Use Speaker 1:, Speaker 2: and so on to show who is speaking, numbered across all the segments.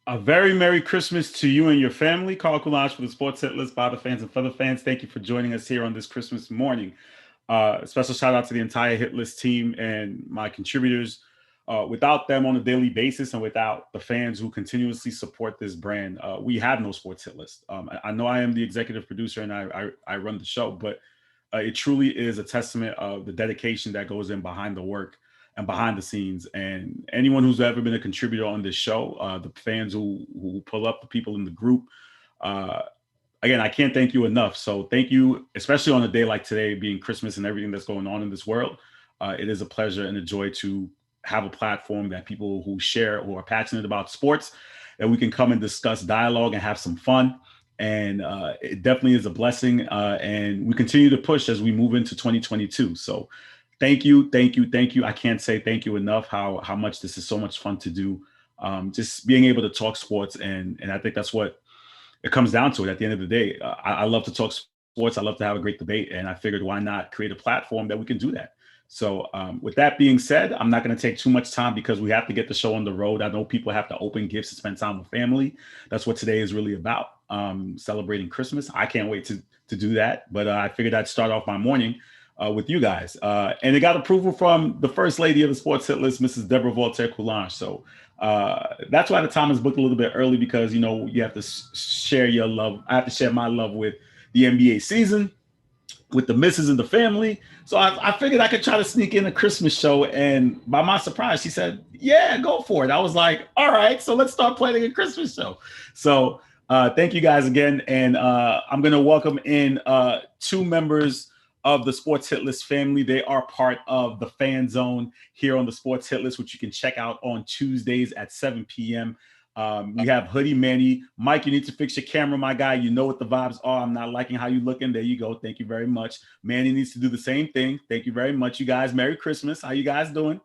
Speaker 1: A very Merry Christmas to you and your family. Carl Coulage for the Sports Hit List by the fans and for the fans. Thank you for joining us here on this Christmas morning. Special shout out to the entire Hit List team and my contributors. Without them on a daily basis and without the fans who continuously support this brand, we have no Sports Hit List. I know I am the executive producer and I run the show, but it truly is a testament of the dedication that goes in behind the work and behind the scenes. And anyone who's ever been a contributor on this show, the fans who pull up, the people in the group, uh, again, I can't thank you enough. So thank you, especially on a day like today, being Christmas and everything that's going on in this world. It is a pleasure and a joy to have a platform that people who share or are passionate about sports, that we can come and discuss dialogue and have some fun. And it definitely is a blessing. And we continue to push as we move into 2022. So thank you, thank you, thank you. I can't say thank you enough. How much this is so much fun to do. Just being able to talk sports, and I think that's what it comes down to. It at the end of the day, I love to talk sports. I love to have a great debate, and I figured why not create a platform that we can do that. So with that being said, I'm not going to take too much time because we have to get the show on the road. I know people have to open gifts and spend time with family. That's what today is really about, celebrating Christmas. I can't wait to do that. But I figured I'd start off my morning with you guys. And it got approval from the first lady of the Sports Hit List, Mrs. Deborah Voltaire Coulange. So that's why the time is booked a little bit early, because, you know, you have to share your love. I have to share my love with the NBA season, with the missus and the family. So I figured I could try to sneak in a Christmas show. And by my surprise, she said, yeah, go for it. I was like, all right, so let's start planning a Christmas show. So thank you guys again. And I'm going to welcome in two members of the Sports Hit List family. They are part of the Fan Zone here on the Sports Hit List, which you can check out on Tuesdays at 7 p.m. We have Hoodie Manny. Mike, you need to fix your camera, my guy. You know what the vibes are. I'm not liking how you're looking. There you go. Thank you very much. Manny needs to do the same thing. Thank you very much. You guys, Merry Christmas. How you guys doing?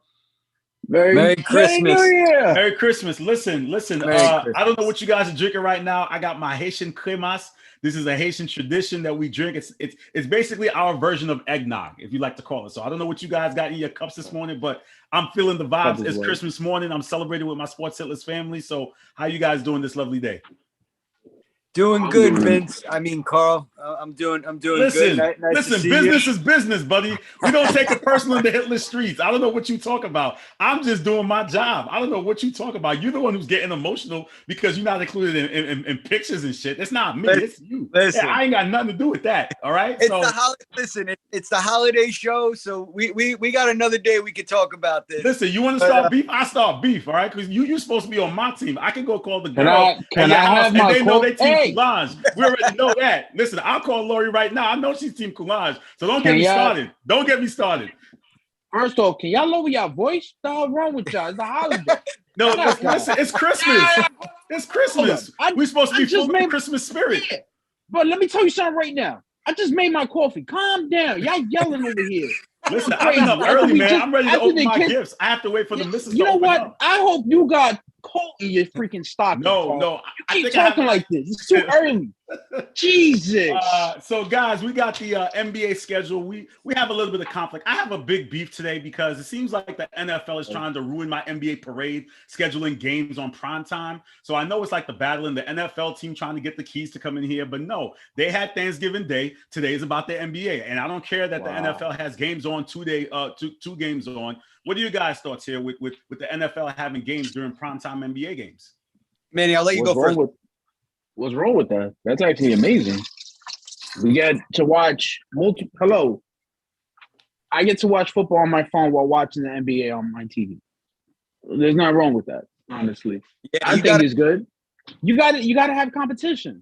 Speaker 2: Merry Christmas.
Speaker 1: Merry Christmas. Listen. I don't know what you guys are drinking right now. I got my Haitian cremas. This is a Haitian tradition that we drink. It's basically our version of eggnog, if you like to call it. So I don't know what you guys got in your cups this morning, but I'm feeling the vibes. It's Christmas morning. I'm celebrating with my Sports Hit List family. So how you guys doing this lovely day?
Speaker 2: Doing good, Vince. I mean, Carl. I'm doing
Speaker 1: listen,
Speaker 2: good.
Speaker 1: Listen, business is business, buddy. We don't take it personal in the Hit List streets. I don't know what you talk about. I'm just doing my job. I don't know what you talk about. You're the one who's getting emotional because you're not included in pictures and shit. It's not me. It's you.
Speaker 2: Listen,
Speaker 1: I ain't got nothing to do with that. All right.
Speaker 2: It's the holiday show, so we got another day we could talk about this.
Speaker 1: Listen, you want to start beef? I start beef. All right, because you're supposed to be on my team. I can go call the girl
Speaker 3: can I have my
Speaker 1: and they know they team
Speaker 3: hey.
Speaker 1: Coulage. We already know that. Listen, I'll call Lori right now. I know she's team Coulage, so don't get me started. Don't get me started.
Speaker 3: First off, can y'all lower your voice? What's wrong with y'all? It's a holiday.
Speaker 1: No, listen, it's Christmas. It's Christmas. We're supposed to be full of Christmas spirit.
Speaker 3: Yeah. But let me tell you something right now. I just made my coffee. Calm down. Y'all yelling over here.
Speaker 1: Listen, I've been up early, man. I'm ready to open my gifts. I have to wait for the missus to open up.
Speaker 3: I hope you got cold in your freaking stocking.
Speaker 1: No.
Speaker 3: You keep talking like this. It's too early. Jesus.
Speaker 1: So, guys, we got the NBA schedule. We have a little bit of conflict. I have a big beef today because it seems like the NFL is trying to ruin my NBA parade, scheduling games on prime time. So I know it's like the battle in the NFL team trying to get the keys to come in here, but no, they had Thanksgiving Day. Today is about the NBA, and I don't care that the NFL has games on two games on. What are you guys' thoughts here with the NFL having games during primetime NBA games?
Speaker 2: Manny, I'll let you go first.
Speaker 3: What's wrong with that? That's actually amazing. We get to watch Hello. I get to watch football on my phone while watching the NBA on my TV. There's nothing wrong with that, honestly. Yeah, I think it's good. You got to have competition.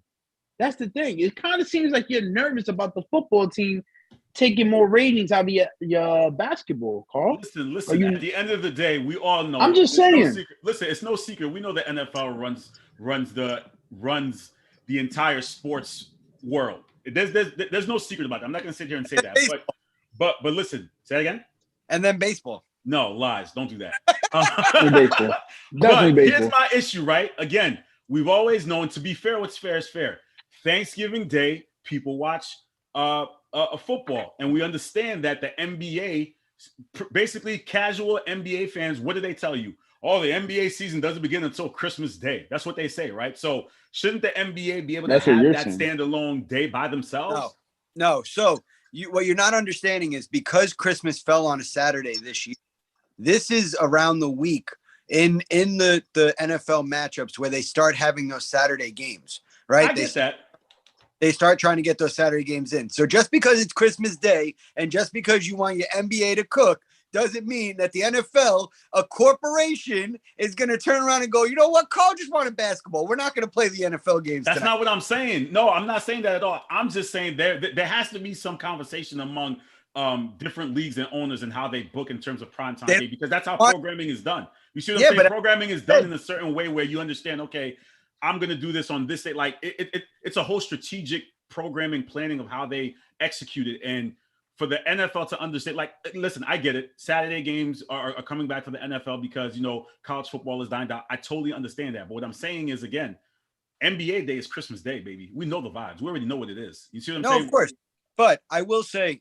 Speaker 3: That's the thing. It kind of seems like you're nervous about the football team taking more ratings out of your basketball, Carl.
Speaker 1: Listen. At the end of the day, we all know.
Speaker 3: I'm just saying.
Speaker 1: Listen, it's no secret. We know the NFL runs the entire sports world. There's no secret about that. I'm not going to sit here and say that. But listen, say it again.
Speaker 2: And then baseball.
Speaker 1: No, lies. Don't do that.
Speaker 3: Baseball. Definitely baseball.
Speaker 1: Here's my issue, right? Again, we've always known, to be fair, what's fair is fair. Thanksgiving Day, people watch football, and we understand that the NBA, basically casual NBA fans, what do they tell you? oh, the NBA season doesn't begin until Christmas Day. That's what they say, right? So shouldn't the NBA be able to have that standalone day by themselves?
Speaker 2: No. So what you're not understanding is because Christmas fell on a Saturday this year, this is around the week in the NFL matchups where they start having those Saturday games, right?
Speaker 1: I get that.
Speaker 2: They start trying to get those Saturday games in. So just because it's Christmas Day and just because you want your NBA to cook doesn't mean that the NFL, a corporation, is going to turn around and go, you know what, Carl just wanted basketball. We're not going to play the NFL games
Speaker 1: That's
Speaker 2: tonight.
Speaker 1: not what I'm saying. No, I'm not saying that at all. I'm just saying there has to be some conversation among different leagues and owners and how they book in terms of primetime game, because that's how programming is done. You see what I'm saying? Programming is done in a certain way where you understand, okay, I'm going to do this on this day. Like it's a whole strategic programming planning of how they execute it. And for the NFL to understand, like, listen, I get it. Saturday games are coming back for the NFL because, college football is dying down. I totally understand that. But what I'm saying is, again, NBA Day is Christmas Day, baby. We know the vibes. We already know what it is. You see what I'm saying?
Speaker 2: No, of course. But I will say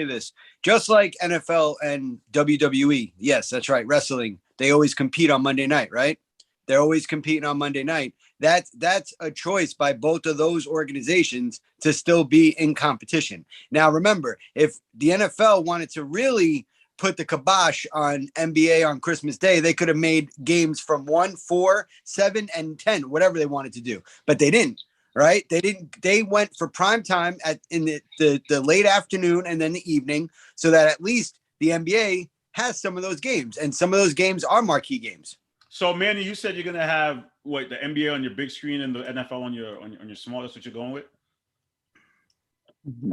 Speaker 2: this, just like NFL and WWE. Yes, that's right. Wrestling, they always compete on Monday night, right? They're always competing on Monday night. That's a choice by both of those organizations to still be in competition. Now, remember, if the NFL wanted to really put the kibosh on NBA on Christmas Day, they could have made games from 1, 4, 7, and 10, whatever they wanted to do. But they didn't, right? They didn't. They went for prime time in the late afternoon and then the evening, so that at least the NBA has some of those games, and some of those games are marquee games.
Speaker 1: So, Manny, you said you're gonna have the NBA on your big screen and the NFL on your small. That's what you're going with.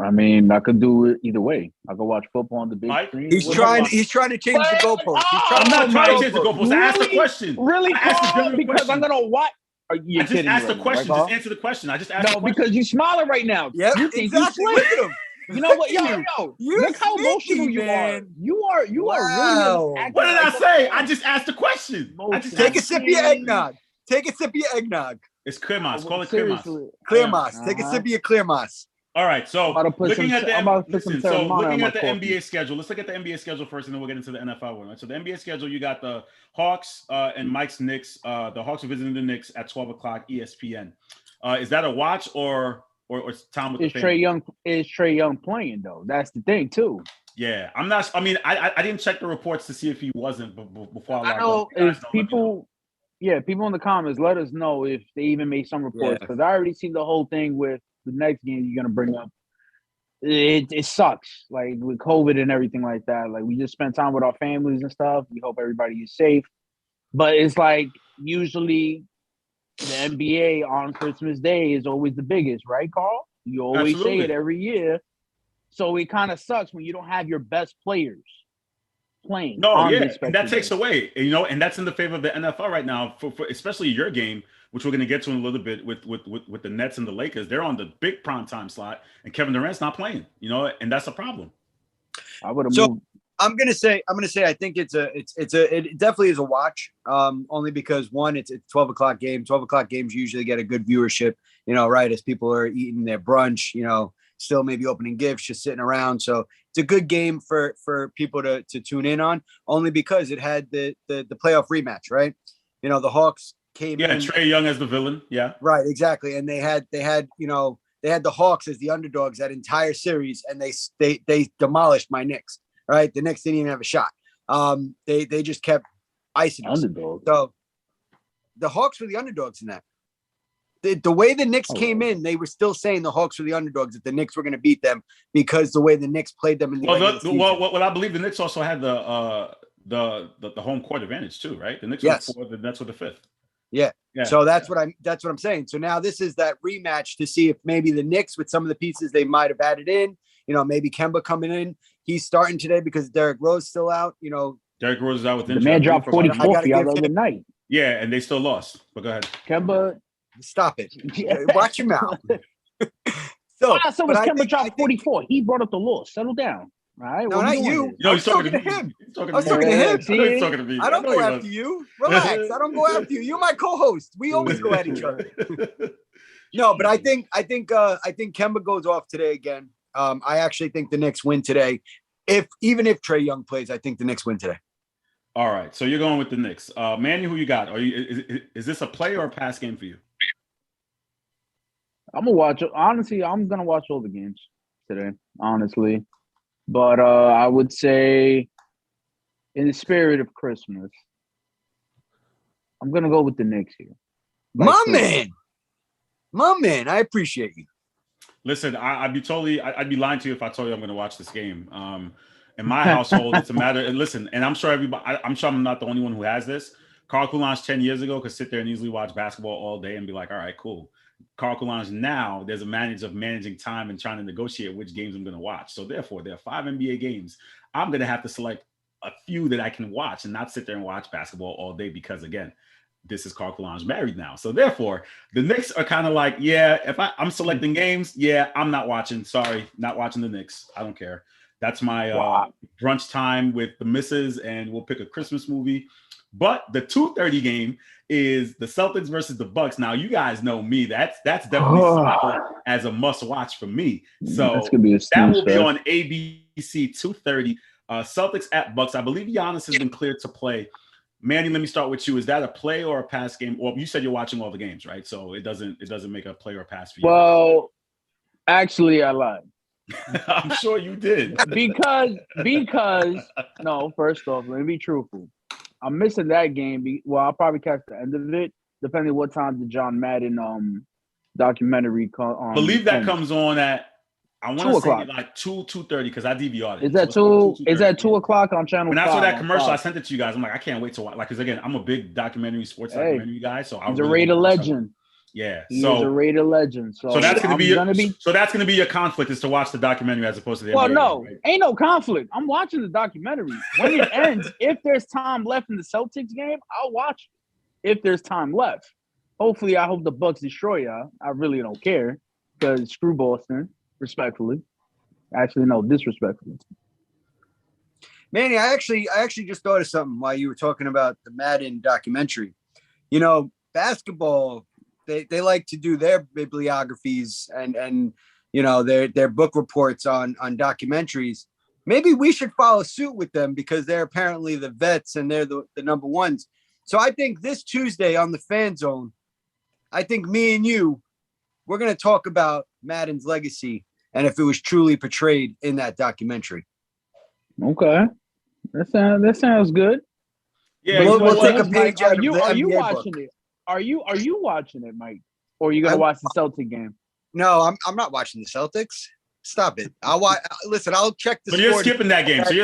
Speaker 3: I mean, I could do it either way. I could watch football on the big screen.
Speaker 2: He's trying to change the goalposts.
Speaker 1: I'm not trying to change the goalposts. I asked the question.
Speaker 3: Really, Carl? Because I'm gonna watch.
Speaker 1: I just asked the question. Just answer the question. I just asked.
Speaker 3: No, because you're smiling right now.
Speaker 2: Yeah, exactly. Look at him.
Speaker 3: You know what? Yo, look how emotional you are. You are really.
Speaker 1: What did I say? I just asked the question.
Speaker 2: Take a sip of your eggnog. Take a sip of your eggnog.
Speaker 1: It's Clearmas. Call it Clearmas.
Speaker 2: Clearmas. Take a sip of your Clearmas.
Speaker 1: All right. So looking at the NBA
Speaker 2: schedule.
Speaker 1: schedule, let's look at the NBA schedule first, and then we'll get into the NFL one. Right? So the NBA schedule, you got the Hawks and Mike's Knicks. The Hawks are visiting the Knicks at 12 o'clock ESPN. Is that a watch or time with the family?
Speaker 3: Is Trae Young playing though? That's the thing too.
Speaker 1: Yeah, I'm not. I mean, I didn't check the reports to see if he wasn't before
Speaker 3: I know if people. Yeah, people in the comments, let us know if they even made some reports, because I already seen the whole thing with the next game you're gonna bring up. It sucks, like with COVID and everything like that. Like, we just spend time with our families and stuff. We hope everybody is safe, but it's like usually the NBA on Christmas Day is always the biggest, right, Carl? You always say it every year. So it kind of sucks when you don't have your best players playing.
Speaker 1: No, yeah, and that takes away, and that's in the favor of the NFL right now, for especially your game, which we're going to get to in a little bit with the Nets and the Lakers. They're on the big primetime slot, and Kevin Durant's not playing, and that's a problem.
Speaker 2: I'm gonna say I think it definitely is a watch, only because one, it's a 12 o'clock game. 12 o'clock games usually get a good viewership, right, as people are eating their brunch, still maybe opening gifts, just sitting around. So it's a good game for people to tune in on, only because it had the playoff rematch, right? The Hawks came in.
Speaker 1: Trae Young as the villain. Yeah.
Speaker 2: Right, exactly. And they had the Hawks as the underdogs that entire series, and they demolished my Knicks, right? The Knicks didn't even have a shot. They just kept icing us. So the Hawks were the underdogs in that. The way the Knicks came in, they were still saying the Hawks were the underdogs, that the Knicks were going to beat them because the way the Knicks played them in the
Speaker 1: I believe the Knicks also had the home court advantage too, right? The Knicks were the 4th, the Nets were the 5th.
Speaker 2: Yeah. So that's what I'm saying. So now this is that rematch to see if maybe the Knicks, with some of the pieces they might have added in, maybe Kemba coming in. He's starting today because Derrick Rose still out.
Speaker 1: Derrick Rose is out with injury.
Speaker 3: The man dropped 44 the other night.
Speaker 1: Yeah, and they still lost. But go ahead.
Speaker 3: Kemba.
Speaker 2: Stop it. Watch your mouth.
Speaker 3: So Kemba dropped 44. He brought up the loss. Settle down. All right.
Speaker 2: No, not you.
Speaker 1: No, he's talking to him. I was talking to him. He's talking to me.
Speaker 2: I don't go after you. Relax. I don't go after you. You're my co-host. We always go at each other. No, but I think Kemba goes off today again. I actually think the Knicks win today. Even if Trae Young plays, I think the Knicks win today.
Speaker 1: All right, so you're going with the Knicks. Manny, who you got? Are you is this a play or a pass game for you?
Speaker 3: I'm gonna watch. Honestly, I'm gonna watch all the games today. Honestly, but I would say, in the spirit of Christmas, I'm gonna go with the Knicks here.
Speaker 2: My man, I appreciate you.
Speaker 1: Listen, I'd be lying to you if I told you I'm going to watch this game. In my household, it's a matter. And listen, and I'm sure I'm sure I'm not the only one who has this. Carl Coulange 10 years ago could sit there and easily watch basketball all day and be like, all right, cool. Carl Coulange now, there's a manage of managing time and trying to negotiate which games I'm going to watch. So therefore, there are 5 NBA games. I'm going to have to select a few that I can watch and not sit there and watch basketball all day because, again, this is Carl Coulange married now. So therefore, the Knicks are kind of like, yeah, if I'm selecting games, yeah, I'm not watching. Sorry, not watching the Knicks. I don't care. That's my brunch time with the missus, and we'll pick a Christmas movie. But the 2:30 game is the Celtics versus the Bucks. Now, you guys know me. That's definitely as a must watch for me. So that will be on ABC 2:30. Celtics at Bucks. I believe Giannis has been cleared to play. Manny, let me start with you. Is that a play or a pass game? Well, you said you're watching all the games, right? So it doesn't make a play or pass for you.
Speaker 3: Well, actually, I lied.
Speaker 1: I'm sure you did.
Speaker 3: because no, first off, let me be truthful. I'm missing that game. I'll probably catch the end of it, depending on what time the John Madden documentary
Speaker 1: I believe that comes on at, I want to say like 2:30 because I DVR'd it.
Speaker 3: Is that two? Is that 2 o'clock on channel?
Speaker 1: When I saw that commercial, I sent it to you guys. I'm like, I can't wait to watch. Like, because again, I'm a big sports documentary guy. So
Speaker 3: he's a rated legend.
Speaker 1: Yeah,
Speaker 3: he's a rated legend. So
Speaker 1: that's gonna be your conflict is to watch the documentary as opposed to the.
Speaker 3: Well,
Speaker 1: NBA
Speaker 3: no,
Speaker 1: game, right?
Speaker 3: ain't no conflict. I'm watching the documentary when it ends. If there's time left in the Celtics game, I'll watch it. If there's time left, hopefully, I hope the Bucks destroy y'all. I really don't care because screw Boston, respectfully. Actually, no, disrespectfully.
Speaker 2: Manny, I actually just thought of something while you were talking about the Madden documentary. You know, basketball, they like to do their bibliographies and you know their book reports on documentaries. Maybe we should follow suit with them because they're apparently the vets and they're the number ones. So I think this Tuesday on the Fan Zone, I think me and you, we're going to talk about Madden's legacy and if it was truly portrayed in that documentary.
Speaker 3: Okay, that sounds good.
Speaker 1: Yeah,
Speaker 2: we'll take a page out of the
Speaker 3: Are you
Speaker 2: NBA
Speaker 3: watching
Speaker 2: book.
Speaker 3: it? Are you watching it, Mike? Or are you gonna watch the Celtic game?
Speaker 2: No, I'm not watching the Celtics. Stop it. I'll watch. Listen, I'll check the.
Speaker 1: So you're skipping that game. I'm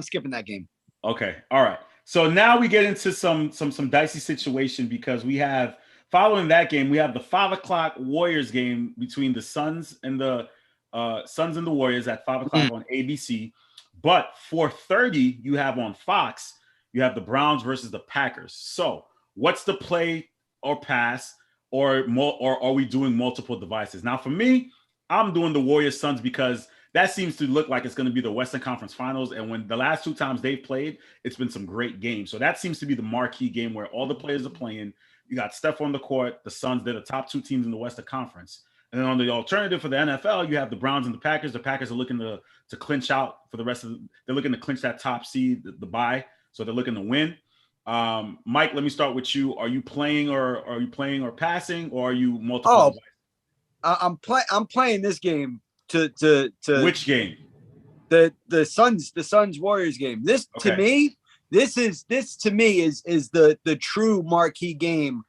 Speaker 2: skipping that game.
Speaker 1: Okay, all right. So now we get into some dicey situation because we have. Following that game, we have the 5:00 Warriors game between the Suns and the Warriors at 5:00 on ABC. But 4:30, you have on Fox, you have the Browns versus the Packers. So what's the play or pass or are we doing multiple devices? Now, for me, I'm doing the Warriors Suns because that seems to look like it's going to be the Western Conference Finals. And when the last 2 times they've played, it's been some great games. So that seems to be the marquee game where all the players are playing. You got Steph on the court. The Suns, they're the top 2 teams in the Western Conference. And then on the alternative for the NFL, you have the Browns and the Packers. The Packers are looking to clinch out for the rest of they're looking to clinch that top seed, the bye. So they're looking to win. Mike, let me start with you. Are you playing or passing, or are you multiple?
Speaker 2: I'm playing this game to
Speaker 1: which game?
Speaker 2: The Suns Warriors game. This to me is the true marquee game.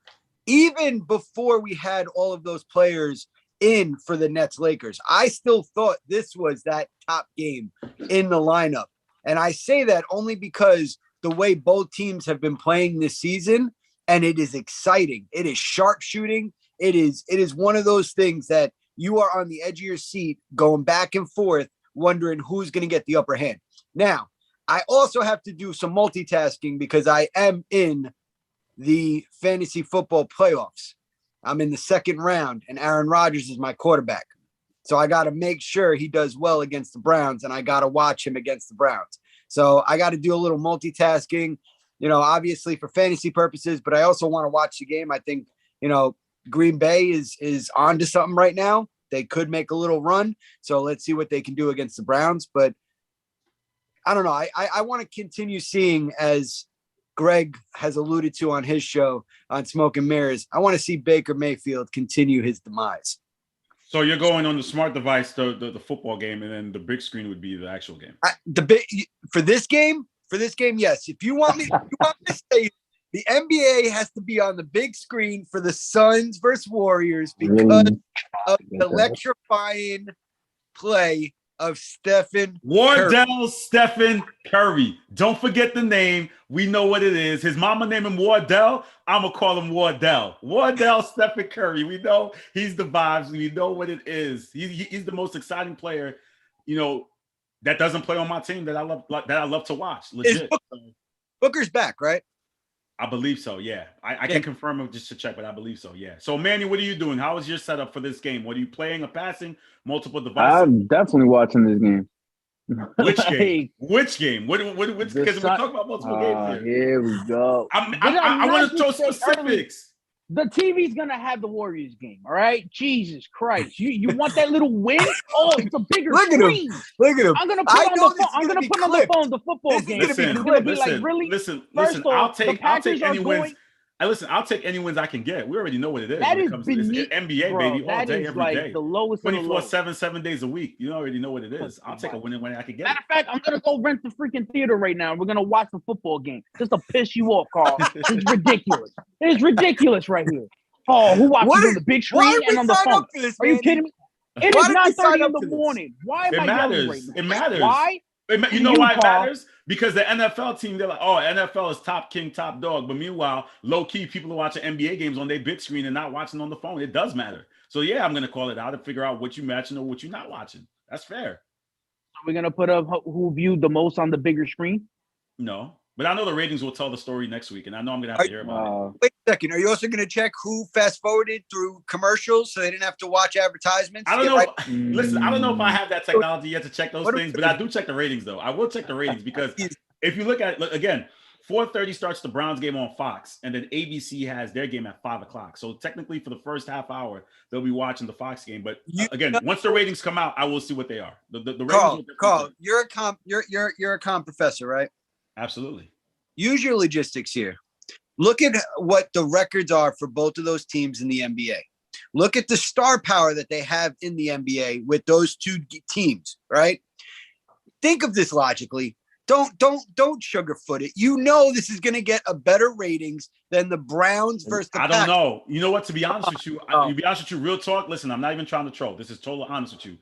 Speaker 2: Even before we had all of those players in for the Nets Lakers, I still thought this was that top game in the lineup. And I say that only because the way both teams have been playing this season, and it is exciting. It is sharpshooting. It is one of those things that you are on the edge of your seat going back and forth, wondering who's going to get the upper hand. Now, I also have to do some multitasking because I am in the fantasy football playoffs. I'm in the second round, and Aaron Rodgers is my quarterback. So I got to make sure he does well against the Browns, and I got to watch him against the Browns. So I got to do a little multitasking, obviously for fantasy purposes, but I also want to watch the game. I think, Green Bay is on to something right now. They could make a little run. So let's see what they can do against the Browns. But I don't know. I want to continue seeing, as Greg has alluded to on his show on Smoke and Mirrors, I want to see Baker Mayfield continue his demise.
Speaker 1: So you're going on the smart device, the football game, and then the big screen would be the actual game.
Speaker 2: For this game, yes. If you want me to say the NBA has to be on the big screen for the Suns versus Warriors because of the electrifying play of Stephen
Speaker 1: Wardell Stephen Curry. Don't forget the name. We know what it is. His mama named him Wardell. I'm going to call him Wardell. Wardell Stephen Curry. We know he's the vibes. We know what it is. He's the most exciting player, that doesn't play on my team that I love to watch. Legit.
Speaker 2: Booker's back, right?
Speaker 1: I believe so, yeah. I can confirm it just to check, but I believe so, yeah. So, Manny, what are you doing? How is your setup for this game? What are you playing or passing? Multiple devices?
Speaker 3: I'm definitely watching this game.
Speaker 1: Which game? Which game? Because we're talking about multiple games here.
Speaker 3: Here we go.
Speaker 1: I want to throw specifics.
Speaker 3: The TV's gonna have the Warriors game, all right? Jesus Christ. You want that little win? Oh, it's a bigger screen.
Speaker 2: Look at him.
Speaker 3: I'm gonna put on the phone the football game.
Speaker 1: Listen, I'll take any wins. I'll take any wins I can get. We already know what it is.
Speaker 3: That is
Speaker 1: beneath, NBA, bro, baby, all day, every day.
Speaker 3: The lowest
Speaker 1: 24/7, 7 days a week. You already know what it is. I'll take a win when I can get it.
Speaker 3: Matter of fact, I'm gonna go rent the freaking theater right now. We're gonna watch the football game just to piss you off, Carl. It's ridiculous. It's ridiculous right here. Oh, who watches on the big screen and on the phone? Are you kidding me? It is 9:30 in the morning. Why am I yelling right now?
Speaker 1: It matters.
Speaker 3: Why?
Speaker 1: You know why it matters? Because the NFL team, they're like, oh, NFL is top king, top dog. But meanwhile, low key, people are watching NBA games on their big screen and not watching on the phone. It does matter. So yeah, I'm gonna call it out and figure out what you matching or what you're not watching. That's fair.
Speaker 3: So we're gonna put up who viewed the most on the bigger screen.
Speaker 1: No, but I know the ratings will tell the story next week, and I know I'm gonna have to hear about it.
Speaker 2: Wait a second. Are you also gonna check who fast forwarded through commercials so they didn't have to watch advertisements?
Speaker 1: I don't know. Listen, I don't know if I have that technology yet to check those things, but I do check the ratings though. I will check the ratings because if you look at it, again, 4:30 starts the Browns game on Fox, and then ABC has their game at 5:00. So technically, for the first half hour, they'll be watching the Fox game. But again, once the ratings come out, I will see what they are. The ratings.
Speaker 2: Carl, you're a comp professor, right?
Speaker 1: Absolutely.
Speaker 2: Use your logistics here. Look at what the records are for both of those teams in the NBA. Look at the star power that they have in the NBA with those two teams, right? Think of this logically. Don't sugarfoot it. You know this is going to get a better ratings than the Browns versus the Packers.
Speaker 1: I don't know. You know what? To be honest with you, real talk. Listen, I'm not even trying to troll. This is totally honest with you.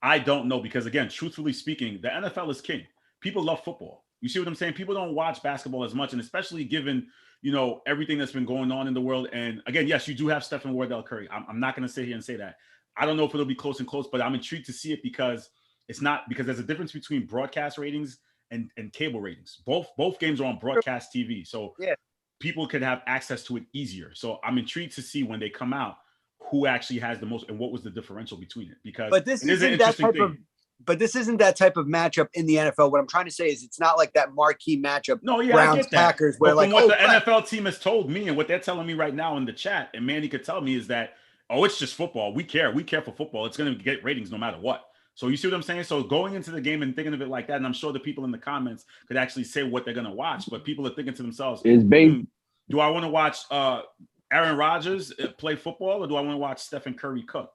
Speaker 1: I don't know because, again, truthfully speaking, the NFL is king. People love football. You see what I'm saying? People don't watch basketball as much, and especially given everything that's been going on in the world. And again, yes, you do have Stephen Wardell Curry. I'm not going to sit here and say that. I don't know if it'll be close, but I'm intrigued to see it because there's a difference between broadcast ratings and cable ratings. Both games are on broadcast TV, so people could have access to it easier. So I'm intrigued to see when they come out who actually has the most and what was the differential between it. Because
Speaker 2: this isn't that type of matchup in the NFL. What I'm trying to say is it's not like that marquee matchup.
Speaker 1: No, yeah,
Speaker 2: Browns
Speaker 1: I get that.
Speaker 2: Packers where
Speaker 1: but from what the NFL team has told me and what they're telling me right now in the chat, and Manny could tell me is that it's just football. We care for football. It's going to get ratings no matter what. So you see what I'm saying? So going into the game and thinking of it like that, and I'm sure the people in the comments could actually say what they're going to watch, but people are thinking to themselves, do I want to watch Aaron Rodgers play football or do I want to watch Stephen Curry cook?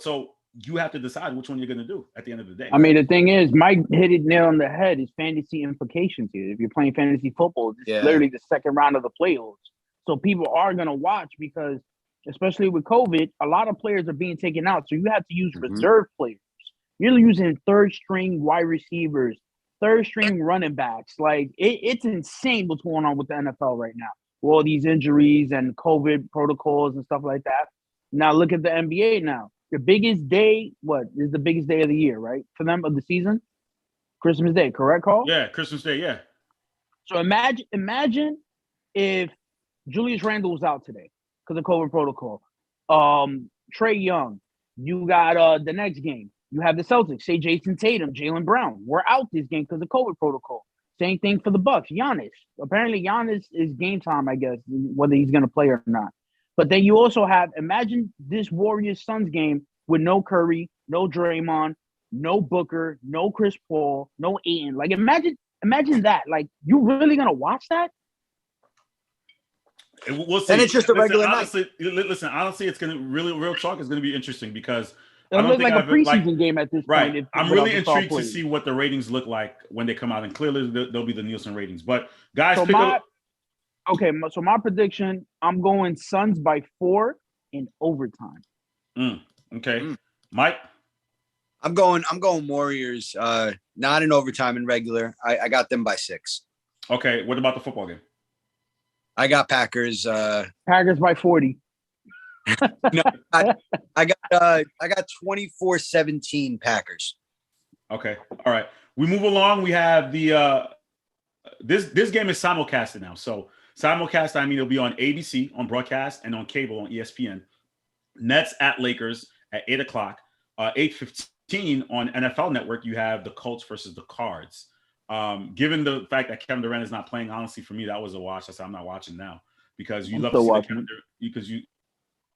Speaker 1: So you have to decide which one you're going to do at the end of the day.
Speaker 3: I mean, the thing is, Mike hit it nail on the head is fantasy implications here. If you're playing fantasy football, it's literally the second round of the playoffs. So people are going to watch because especially with COVID, a lot of players are being taken out. So you have to use reserve players. You're using third string wide receivers, third string running backs. Like it's insane what's going on with the NFL right now. With all these injuries and COVID protocols and stuff like that. Now look at the NBA now. The biggest day, what is the biggest day of the year, right? For them of the season? Christmas Day, correct, Carl?
Speaker 1: Yeah, Christmas Day, yeah.
Speaker 3: So imagine if Julius Randle was out today because of COVID protocol. Trae Young, you got the next game. You have the Celtics, say Jason Tatum, Jaylen Brown. We're out this game because of COVID protocol. Same thing for the Bucks. Giannis. Apparently Giannis is game time, I guess, whether he's going to play or not. But then you also have, imagine this Warriors-Suns game with no Curry, no Draymond, no Booker, no Chris Paul, no Ayton. Like imagine that. Like you really gonna watch that?
Speaker 1: We'll see.
Speaker 2: And it's just a regular
Speaker 1: night. Listen, honestly, it's gonna real talk is gonna be interesting because
Speaker 3: It'll look like a preseason game at this point.
Speaker 1: Right. I'm really intrigued to see what the ratings look like when they come out, and clearly there'll be the Nielsen ratings. But guys, so
Speaker 3: my prediction: I'm going Suns by 4 in overtime.
Speaker 1: Okay, Mike.
Speaker 2: I'm going Warriors. Not in overtime in regular. I got them by 6.
Speaker 1: Okay. What about the football game?
Speaker 2: I got Packers.
Speaker 3: Packers by 40.
Speaker 2: No, I got 24-17 Packers.
Speaker 1: Okay. All right. We move along. We have the this game is simulcasted now. So simulcast, I mean it'll be on ABC on broadcast and on cable on ESPN. Nets at Lakers at 8:00. 8:15 on NFL Network. You have the Colts versus the Cards. Given the fact that Kevin Durant is not playing, honestly, for me that was a watch. I said I'm not watching now because you love to see Kevin Durant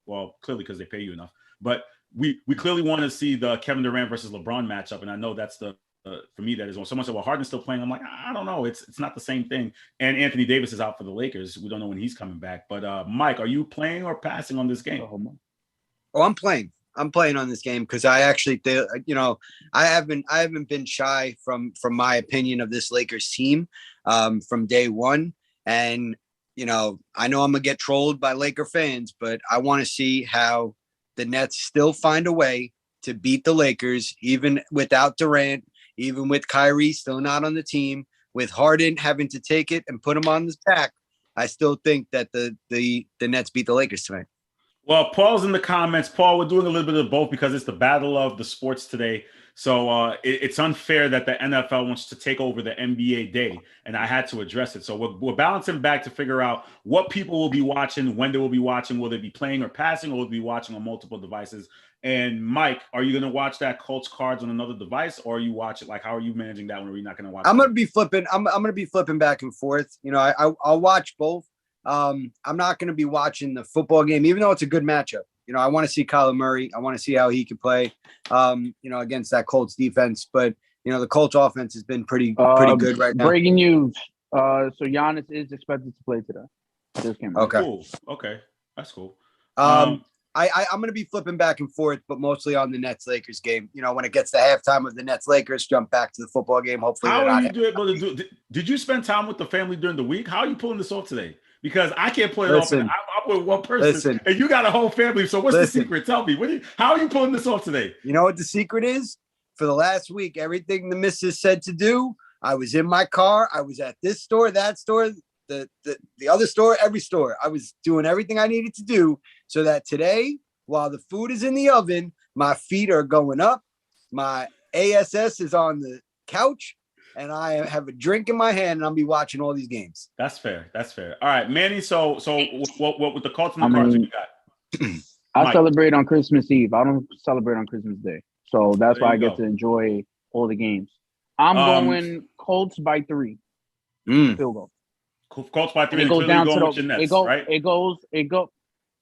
Speaker 1: well, clearly because they pay you enough. But we clearly want to see the Kevin Durant versus LeBron matchup, and I know that's the for me that is when someone said, "Well, Harden's still playing." I'm like, I don't know. It's not the same thing. And Anthony Davis is out for the Lakers. We don't know when he's coming back. But Mike, are you playing or passing on this game?
Speaker 2: Oh, I'm playing. I'm playing on this game because I actually, I haven't been shy from my opinion of this Lakers team from day one, and. I know I'm going to get trolled by Laker fans, but I want to see how the Nets still find a way to beat the Lakers, even without Durant, even with Kyrie still not on the team, with Harden having to take it and put him on his back. I still think that the Nets beat the Lakers tonight.
Speaker 1: Well, Paul's in the comments. Paul, we're doing a little bit of both because it's the battle of the sports today. So it's unfair that the NFL wants to take over the NBA day, and I had to address it. So we're balancing back to figure out what people will be watching, when they will be watching, will they be playing or passing, or will they be watching on multiple devices? And Mike, are you going to watch that Colts Cards on another device, or are you watch it? Like, how are you managing that one? Or are you not going to watch?
Speaker 2: I'm going to be flipping. I'm going to be flipping back and forth. I'll watch both. I'm not going to be watching the football game, even though it's a good matchup. I want to see Kyler Murray. I want to see how he can play, against that Colts defense. But, the Colts offense has been pretty good right now.
Speaker 3: Breaking news. So Giannis is expected to play today. Just came out.
Speaker 1: Okay. Cool. Okay. That's cool.
Speaker 2: I'm going to be flipping back and forth, but mostly on the Nets-Lakers game. When it gets to halftime of the Nets-Lakers, jump back to the football game. Hopefully
Speaker 1: how are you doing? Did you spend time with the family during the week? How are you pulling this off today? Because I can't pull it off. I'm with one person, and you got a whole family. So what's the secret? Tell me. How are you pulling this off today?
Speaker 2: You know what the secret is? For the last week, everything the missus said to do, I was in my car. I was at this store, that store, the other store, every store. I was doing everything I needed to do so that today, while the food is in the oven, my feet are going up. My ASS is on the couch. And I have a drink in my hand, and I'll be watching all these games.
Speaker 1: That's fair. All right, Manny. So what with the Colts and the Cards you got?
Speaker 3: I celebrate on Christmas Eve. I don't celebrate on Christmas Day, so that's why I get to enjoy all the games. I'm going Colts by 3. Field goal.
Speaker 1: Colts by 3.
Speaker 3: It goes down to
Speaker 1: the Nets, right?
Speaker 3: It goes.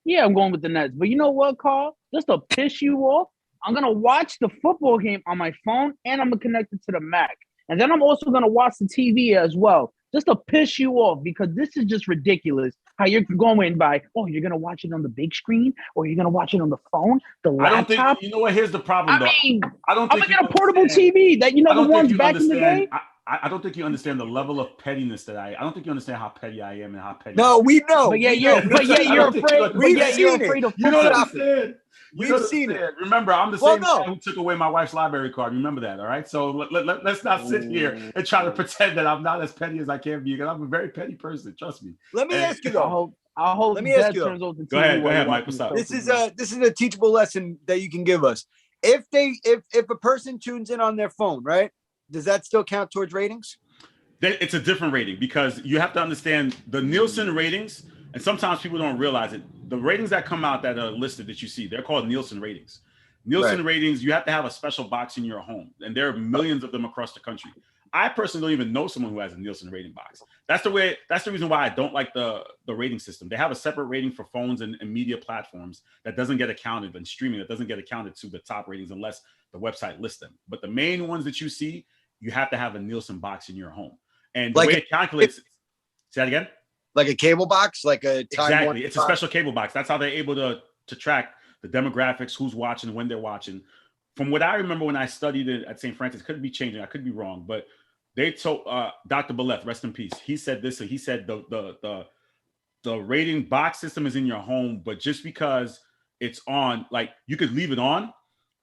Speaker 3: Yeah, I'm going with the Nets. But you know what, Carl? Just to piss you off, I'm gonna watch the football game on my phone, and I'm gonna connect it to the Mac. And then I'm also going to watch the TV as well, just to piss you off, because this is just ridiculous how you're going by, you're going to watch it on the big screen, or you're going to watch it on the phone, the laptop.
Speaker 1: I don't think, you know what, here's the problem, though.
Speaker 3: I don't think I'm going to get a portable TV that, the ones back in the day.
Speaker 1: I don't think you understand the level of pettiness that I don't think you understand how petty I am and how petty.
Speaker 2: No, we know.
Speaker 3: But you're afraid. You're afraid of.
Speaker 1: You don't understand.
Speaker 2: We've seen it.
Speaker 1: Remember, I'm the same guy who took away my wife's library card. Remember that, all right? So let's not sit here and try to pretend that I'm not as petty as I can be, because I'm a very petty person. Trust me.
Speaker 2: Let me ask you though.
Speaker 3: Let me ask you.
Speaker 1: Go ahead, Mike. What's up?
Speaker 2: This is a teachable lesson that you can give us. If a person tunes in on their phone, right? Does that still count towards ratings?
Speaker 1: It's a different rating, because you have to understand the Nielsen ratings. And sometimes people don't realize it. The ratings that come out that are listed that you see, they're called Nielsen ratings. Nielsen ratings, you have to have a special box in your home. And there are millions of them across the country. I personally don't even know someone who has a Nielsen rating box. That's the reason why I don't like the rating system. They have a separate rating for phones and media platforms that doesn't get accounted, and streaming that doesn't get accounted to the top ratings unless the website lists them. But the main ones that you see, you have to have a Nielsen box in your home. And the way it calculates, say that again?
Speaker 2: Like a cable box, like a Time
Speaker 1: exactly.
Speaker 2: Warner
Speaker 1: It's a special cable box. That's how they're able to track the demographics, who's watching, when they're watching. From what I remember when I studied it at St. Francis, could be changing. I could be wrong, but they told Dr. Beleth, rest in peace. He said this. He said the rating box system is in your home, but just because it's on, like you could leave it on,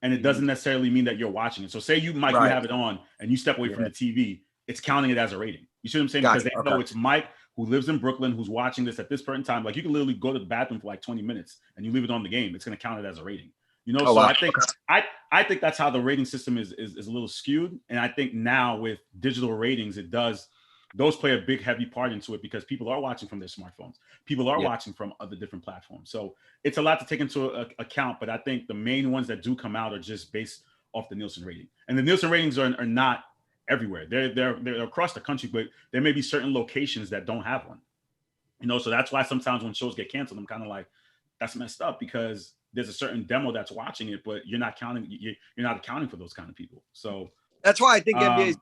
Speaker 1: and it doesn't necessarily mean that you're watching it. So say you, Mike, you have it on, and you step away from the TV, it's counting it as a rating. You see what I'm saying? Because they know it's Mike who lives in Brooklyn who's watching this at this point in time. Like you can literally go to the bathroom for like 20 minutes and you leave it on the game. It's going to count it as a rating. You know, I think I think that's how the rating system is a little skewed. And I think now with digital ratings, those play a big heavy part into it because people are watching from their smartphones. People are watching from other different platforms. So it's a lot to take into account. But I think the main ones that do come out are just based off the Nielsen rating. And the Nielsen ratings are not everywhere. They're across the country, but there may be certain locations that don't have one. You know, so that's why sometimes when shows get canceled, I'm kind of like, that's messed up because there's a certain demo that's watching it, but you're not accounting for those kind of people. So
Speaker 2: that's why I think NBA's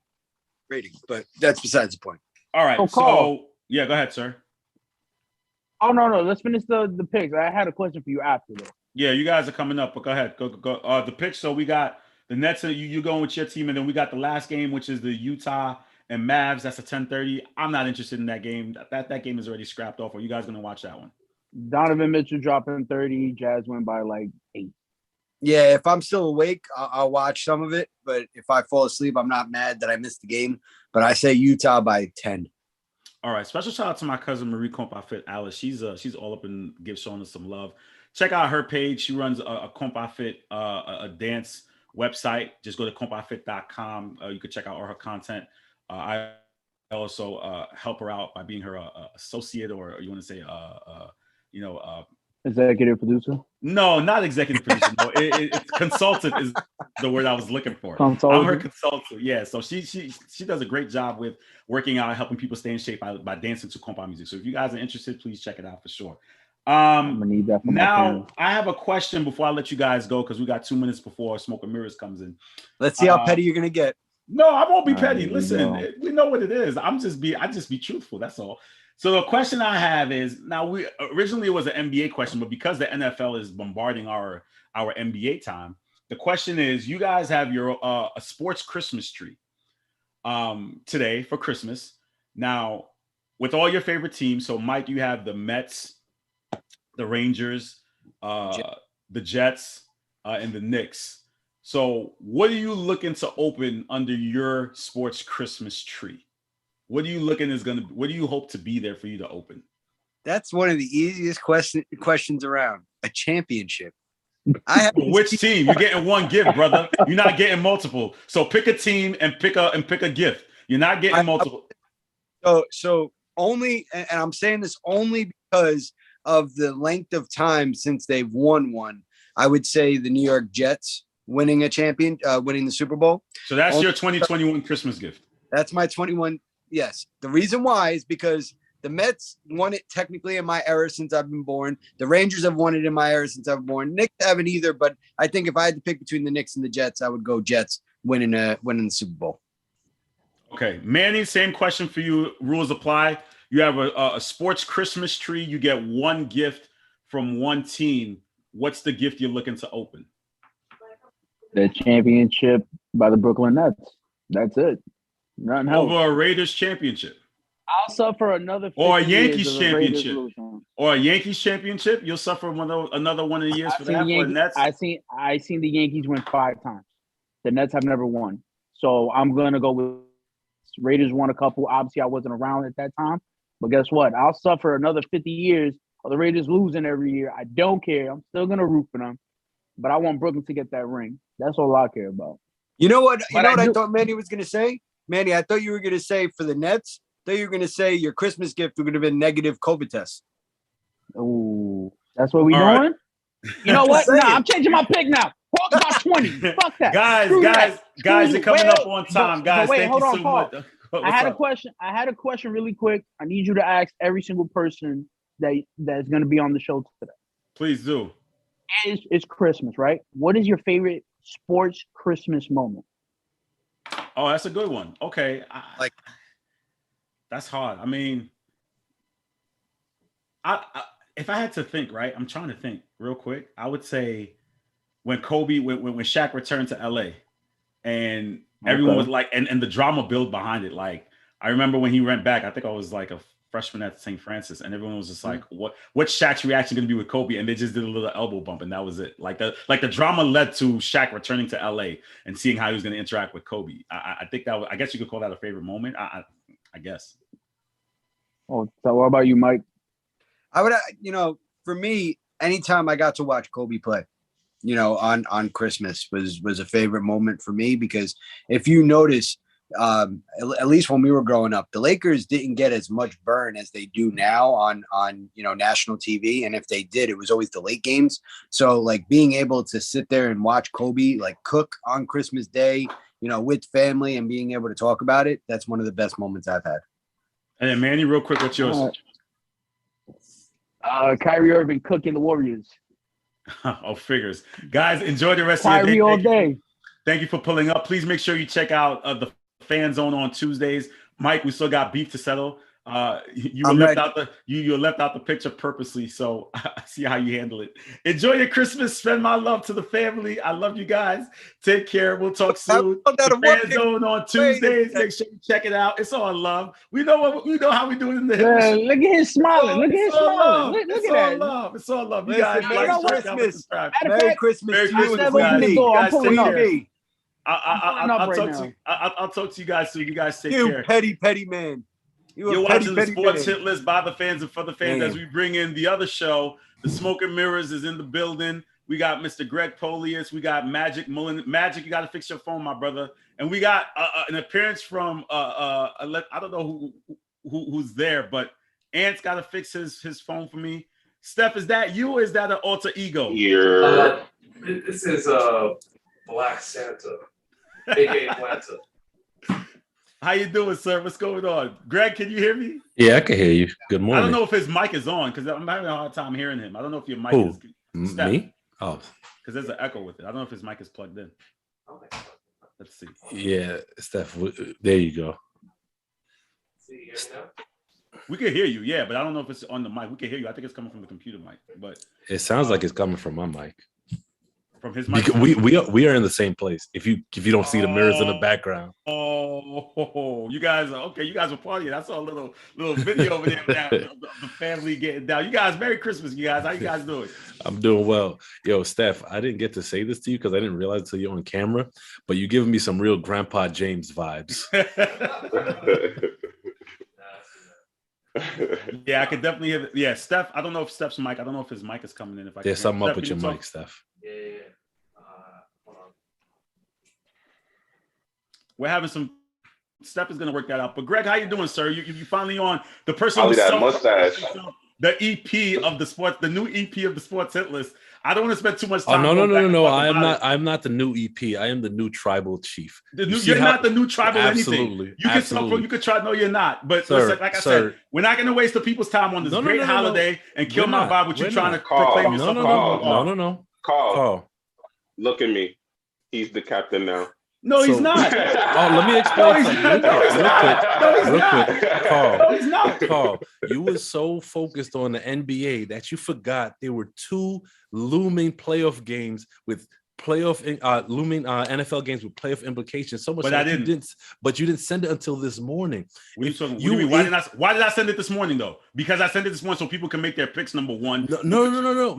Speaker 2: rating, but that's besides the point.
Speaker 1: All right. So yeah, go ahead, sir.
Speaker 3: Oh no, let's finish the picks. I had a question for you after though.
Speaker 1: Yeah, you guys are coming up, but go ahead. Go. The picks. So we got the Nets. You going with your team, and then we got the last game, which is the Utah and Mavs. That's a 10:30. I'm not interested in that game. That game is already scrapped off. Are you guys gonna watch that one?
Speaker 3: Donovan Mitchell dropping 30. Jazz win by like 8.
Speaker 2: Yeah, if I'm still awake, I'll watch some of it. But if I fall asleep, I'm not mad that I missed the game. But I say Utah by 10.
Speaker 1: All right. Special shout out to my cousin Marie Compafit Alice. She's all up and showing us some love. Check out her page. She runs a Compafit a dance website. Just go to compafit.com. You can check out all her content. I also help her out by being her associate, or you want to say
Speaker 3: executive producer?
Speaker 1: No, not executive producer. No, it's consultant is the word I was looking for.
Speaker 3: Consultant.
Speaker 1: I'm her consultant. Yeah, so she does a great job with working out, helping people stay in shape by dancing to compa music. So if you guys are interested, please check it out for sure. I'm gonna need that for now. I have a question before I let you guys go because we got 2 minutes before Smoke and Mirrors comes in.
Speaker 2: Let's see how petty you're gonna get.
Speaker 1: No, I won't be petty. Listen, we know what it is. I just be truthful. That's all. So the question I have is, now originally it was an NBA question, but because the NFL is bombarding our NBA time, the question is, you guys have your a sports Christmas tree today for Christmas. Now, with all your favorite teams, so Mike, you have the Mets, the Rangers, the Jets, and the Knicks. So what are you looking to open under your sports Christmas tree? What are you what do you hope to be there for you to open?
Speaker 2: That's one of the easiest questions around. A championship. I have
Speaker 1: which team? You're getting one gift, brother. You're not getting multiple. So pick a team and pick a gift. You're not getting multiple.
Speaker 2: So only, and I'm saying this only because of the length of time since they've won one. I would say the New York Jets winning winning the Super Bowl.
Speaker 1: So that's your 2021 Christmas gift.
Speaker 2: That's my 21. Yes. The reason why is because the Mets won it technically in my era since I've been born. The Rangers have won it in my era since I've been born. Knicks haven't either, but I think if I had to pick between the Knicks and the Jets, I would go Jets winning the Super Bowl.
Speaker 1: Okay. Manny, same question for you. Rules apply. You have a sports Christmas tree. You get one gift from one team. What's the gift you're looking to open?
Speaker 3: The championship by the Brooklyn Nets. That's it. Nothing else.
Speaker 1: Over a Raiders championship.
Speaker 3: I'll suffer another.
Speaker 1: Or a Yankees championship. Or a Yankees championship. You'll suffer another one of the years for that. For the Nets.
Speaker 3: I seen the Yankees win 5 times. The Nets have never won. So I'm gonna go with Raiders won a couple. Obviously, I wasn't around at that time. But guess what? I'll suffer another 50 years of the Raiders losing every year. I don't care. I'm still gonna root for them. But I want Brooklyn to get that ring. That's all I care about.
Speaker 2: You know what? I thought Manny was gonna say? Manny, I thought you were gonna say for the Nets. I thought you were gonna say your Christmas gift would have been negative COVID test.
Speaker 3: Oh, that's what we doing? Right. You know what? Nah, I'm changing my pick now. Hawks by 20. Fuck that.
Speaker 1: Guys, you're coming up on time, guys.
Speaker 3: Wait,
Speaker 1: thank
Speaker 3: hold
Speaker 1: you
Speaker 3: on,
Speaker 1: so
Speaker 3: Paul.
Speaker 1: much.
Speaker 3: I had a question really quick. I need you to ask every single person that's going to be on the show today.
Speaker 1: Please do.
Speaker 3: It's Christmas, right? What is your favorite sports Christmas moment?
Speaker 1: Oh, that's a good one. Okay.
Speaker 2: Like-
Speaker 1: that's hard. I mean, I if I had to think, right, I'm trying to think real quick. I would say when Shaq returned to LA and everyone was like, and the drama built behind it. Like, I remember when he went back, I think I was like a freshman at St. Francis, and everyone was just like, what's Shaq's reaction going to be with Kobe? And they just did a little elbow bump, and that was it. Like the drama led to Shaq returning to LA and seeing how he was going to interact with Kobe. I think that I guess you could call that a favorite moment. I guess.
Speaker 3: Oh, so what about you, Mike?
Speaker 2: I would, for me, anytime I got to watch Kobe play, on Christmas was a favorite moment for me, because if you notice, at least when we were growing up, the Lakers didn't get as much burn as they do now on national TV. And if they did, it was always the late games. So like being able to sit there and watch Kobe like cook on Christmas Day, with family and being able to talk about it, that's one of the best moments I've had.
Speaker 1: And then Manny, real quick, what's yours?
Speaker 3: Kyrie Irving cooking the Warriors.
Speaker 1: Oh, figures. Guys, enjoy the rest of your day.
Speaker 3: Kyrie all day.
Speaker 1: Thank you for pulling up. Please make sure you check out the Fan Zone on Tuesdays. Mike, we still got beef to settle. You left out the picture purposely, so I see how you handle it. Enjoy your Christmas. Spread my love to the family. I love you guys. Take care. We'll talk soon. The Fan Zone on Tuesdays. Make sure you check it out. It's all love. We know how we do it in the
Speaker 3: look at him smiling. Look at him smiling. Look at that.
Speaker 1: Love. It's all love. You guys,
Speaker 2: Merry Christmas.
Speaker 1: Merry Christmas to you guys.
Speaker 3: I'm pulling up.
Speaker 1: I'll talk to you guys soon. You guys take care.
Speaker 2: Petty man.
Speaker 1: You're watching the Sports Hit List by the fans and for the fans. As we bring in the other show. The Smoke and Mirrors is in the building. We got Mr. Greg Polius. We got Magic Mullen. Magic, you got to fix your phone, my brother. And we got an appearance from I don't know who's there, but Ant's got to fix his phone for me. Steph, is that you or is that an alter ego?
Speaker 4: This is Black Santa, aka Atlanta.
Speaker 1: How you doing, sir? What's going on? Greg, can you hear me?
Speaker 5: Yeah, I can hear you. Good morning.
Speaker 1: I don't know if his mic is on because I'm having a hard time hearing him. I don't know if your mic is Steph,
Speaker 5: me? Oh,
Speaker 1: because there's an echo with it. I don't know if his mic is plugged in. Let's see.
Speaker 5: Yeah, Steph. There you go.
Speaker 1: We can hear you, yeah, but I don't know if it's on the mic. We can hear you. I think it's coming from the computer mic, but
Speaker 5: it sounds like it's coming from my mic.
Speaker 1: From his mic.
Speaker 5: We are in the same place. If you don't see the mirrors in the background.
Speaker 1: Oh, you guys are okay. You guys are partying. I saw a little video over there now, the family getting down. You guys, Merry Christmas, you guys. How you guys doing?
Speaker 5: I'm doing well. Yo, Steph, I didn't get to say this to you because I didn't realize until you're on camera, but you're giving me some real Grandpa James vibes.
Speaker 1: Yeah, I could definitely hear. Yeah, Steph. I don't know if Steph's mic. I don't know if his mic is coming in.
Speaker 5: There's something up with your mic, Steph.
Speaker 4: Yeah. Hold on.
Speaker 1: We're having some. Steph is going to work that out. But Greg, how you doing, sir? You finally on the person
Speaker 6: who's that mustache.
Speaker 1: The EP of the sports, the new EP of the Sports Hit List. I don't want to spend too much time.
Speaker 5: No. I'm not the new EP. I am the new tribal chief.
Speaker 1: You're not the new tribal
Speaker 5: absolutely,
Speaker 1: anything. You could try. No, you're not. But listen, like I said, we're not going to waste the people's time on this great holiday and kill my vibe with you trying to proclaim yourself.
Speaker 5: No.
Speaker 6: Carl, look at me. He's the captain now.
Speaker 1: No, he's not.
Speaker 5: Let me explain something real quick. Carl.
Speaker 1: No, he's not.
Speaker 5: Carl, you were so focused on the NBA that you forgot there were two looming playoff games with looming NFL games with playoff implications. So much,
Speaker 1: but I didn't.
Speaker 5: But you didn't send it until this morning.
Speaker 1: What are you talking? What do you mean? Why did I send it this morning though? Because I sent it this morning so people can make their picks. Number one.
Speaker 5: No.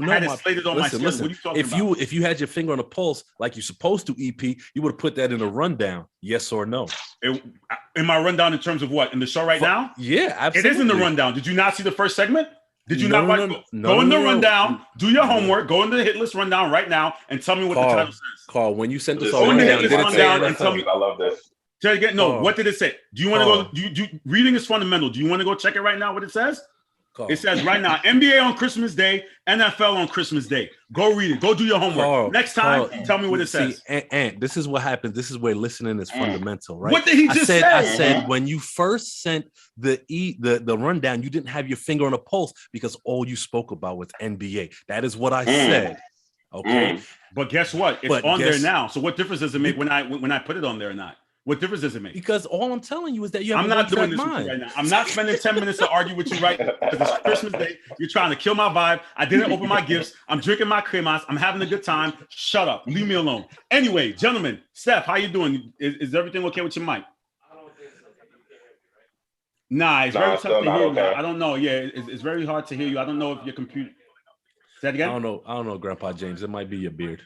Speaker 1: I had it slated on my schedule. What are you talking about?
Speaker 5: If you had your finger on the pulse like you're supposed to, EP, you would have put that in a rundown. Yes or no?
Speaker 1: In my rundown in terms of what? In the show right now?
Speaker 5: Yeah, absolutely.
Speaker 1: It is in the rundown. Did you not see the first segment? Did you not watch? Go in the rundown. Do your homework. Go in the hit list rundown right now and tell me what the title says.
Speaker 5: Carl, when you sent us
Speaker 1: all rundown and tell me.
Speaker 6: I love this.
Speaker 1: Tell again. No, what did it say? Do you want to go? Reading is fundamental. Do you want to go check it right now? What it says? It says right now, NBA on Christmas Day, NFL on Christmas Day. Go read it. Go do your homework. Next time, tell me what it says.
Speaker 5: And this is what happens. This is where listening is fundamental, right?
Speaker 1: What did he just say?
Speaker 5: I said when you first sent the rundown, you didn't have your finger on the pulse because all you spoke about was NBA. That is what I said. Okay.
Speaker 1: But guess what? It's
Speaker 5: But
Speaker 1: on there
Speaker 5: guess-
Speaker 1: now. So what difference does it make when I put it on there or not? What difference does it make?
Speaker 5: Because all I'm telling you is that you have
Speaker 1: I'm
Speaker 5: a
Speaker 1: not doing
Speaker 5: one-track
Speaker 1: this with
Speaker 5: mind.
Speaker 1: you right now. I'm not spending 10 minutes to argue with you right now because it's Christmas Day. You're trying to kill my vibe. I didn't open my gifts. I'm drinking my cremas. I'm having a good time. Shut up. Leave me alone. Anyway, gentlemen, Steph, how you doing? Is everything okay with your mic?
Speaker 4: I don't think so.
Speaker 1: Nah, it's
Speaker 6: Nah,
Speaker 1: very
Speaker 6: it's
Speaker 1: tough
Speaker 6: still
Speaker 1: to
Speaker 6: not
Speaker 1: hear you.
Speaker 6: okay.
Speaker 1: I don't know. Yeah, it's very hard to hear you. I don't know if your computer. Say that
Speaker 5: I
Speaker 1: again?
Speaker 5: don't know, Grandpa James. It might be your beard.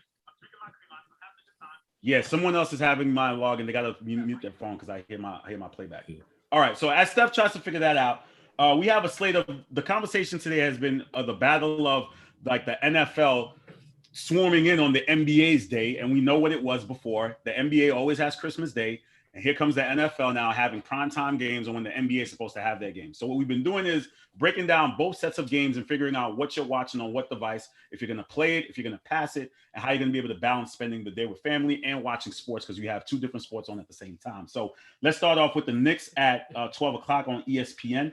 Speaker 1: Yeah, someone else is having my login. They gotta mute their phone because I hear my playback. All right, so as Steph tries to figure that out, we have a slate of the conversation today has been the battle of like the NFL swarming in on the NBA's day, and we know what it was before. The NBA always has Christmas Day, and here comes the NFL now having primetime games on when the NBA is supposed to have their games. So what we've been doing is breaking down both sets of games and figuring out what you're watching on what device, if you're going to play it, if you're going to pass it, and how you're going to be able to balance spending the day with family and watching sports because you have two different sports on at the same time. So let's start off with the Knicks at 12 o'clock on ESPN.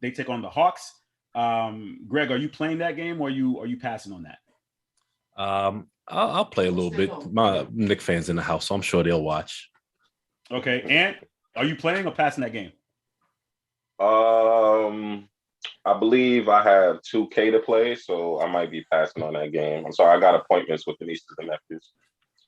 Speaker 1: They take on the Hawks. Greg, are you playing that game or are you passing on that?
Speaker 5: I'll play a little bit. My Knicks fans in the house, so I'm sure they'll watch.
Speaker 1: Okay, and are you playing or passing that game?
Speaker 6: I believe I have 2K to play, so I might be passing on that game. I'm sorry, I got appointments with the nieces and nephews.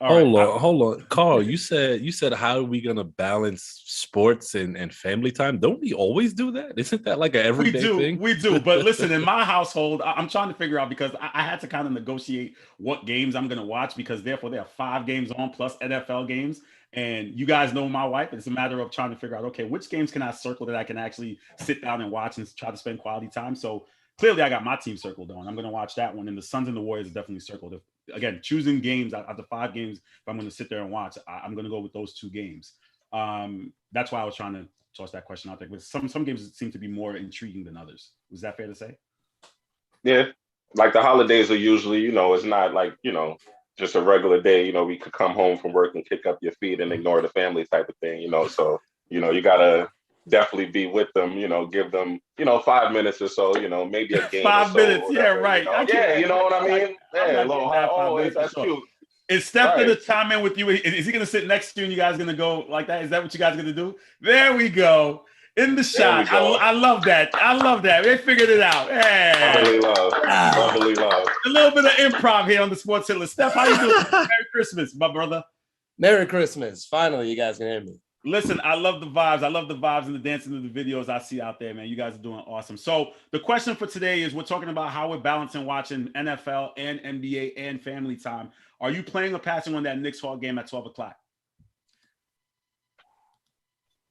Speaker 5: Hold on, Carl. You said how are we gonna balance sports and family time? Don't we always do that? Isn't that like an everyday thing?
Speaker 1: We do. But listen, in my household, I'm trying to figure out because I had to kind of negotiate what games I'm gonna watch because therefore there are 5 games on plus NFL games. And you guys know my wife. It's a matter of trying to figure out, okay, which games can I circle that I can actually sit down and watch and try to spend quality time. So clearly I got my team circled on. I'm going to watch that one. And the Suns and the Warriors are definitely circled. Again, choosing games out of the 5 games, if I'm going to sit there and watch, I'm going to go with those 2 games. That's why I was trying to toss that question out there. But some games seem to be more intriguing than others. Was that fair to say?
Speaker 6: Yeah, like the holidays are usually, it's not like, just a regular day. We could come home from work and kick up your feet and ignore the family type of thing, So, you got to definitely be with them, give them, 5 minutes or so, maybe a game.
Speaker 1: 5 minutes. Yeah, right.
Speaker 6: Yeah, you know what I mean? Yeah, a little that's cute.
Speaker 1: Is Steph going to chime in with you? Is he going to sit next to you and you guys going to go like that? Is that what you guys are going to do? There we go. In the shot. I love that. They figured it out. Hey.
Speaker 6: Brotherly love.
Speaker 1: A little bit of improv here on the Sports Hitler. Steph, how you doing? Merry Christmas, my brother.
Speaker 7: Merry Christmas. Finally, you guys can hear me.
Speaker 1: Listen, I love the vibes. I love the vibes and the dancing of the videos I see out there, man. You guys are doing awesome. So the question for today is we're talking about how we're balancing watching NFL and NBA and family time. Are you playing or passing on that Knicks Hawks game at 12 o'clock?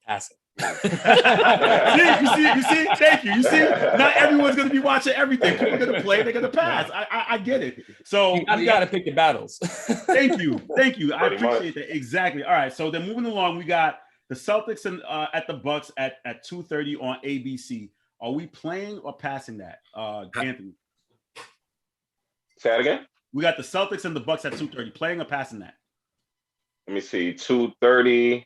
Speaker 7: Passing.
Speaker 1: You see, thank you. You see, not everyone's going to be watching everything. People are going to play, they're going to pass. I get it. So
Speaker 7: you got to pick your battles.
Speaker 1: Thank you. I appreciate that. Exactly. All right. So then moving along, we got the Celtics and at the Bucks at 2:30 on ABC. Are we playing or passing that, Anthony?
Speaker 6: Say that again.
Speaker 1: We got the Celtics and the Bucks at 2:30. Playing or passing that?
Speaker 6: Let me see. 2:30.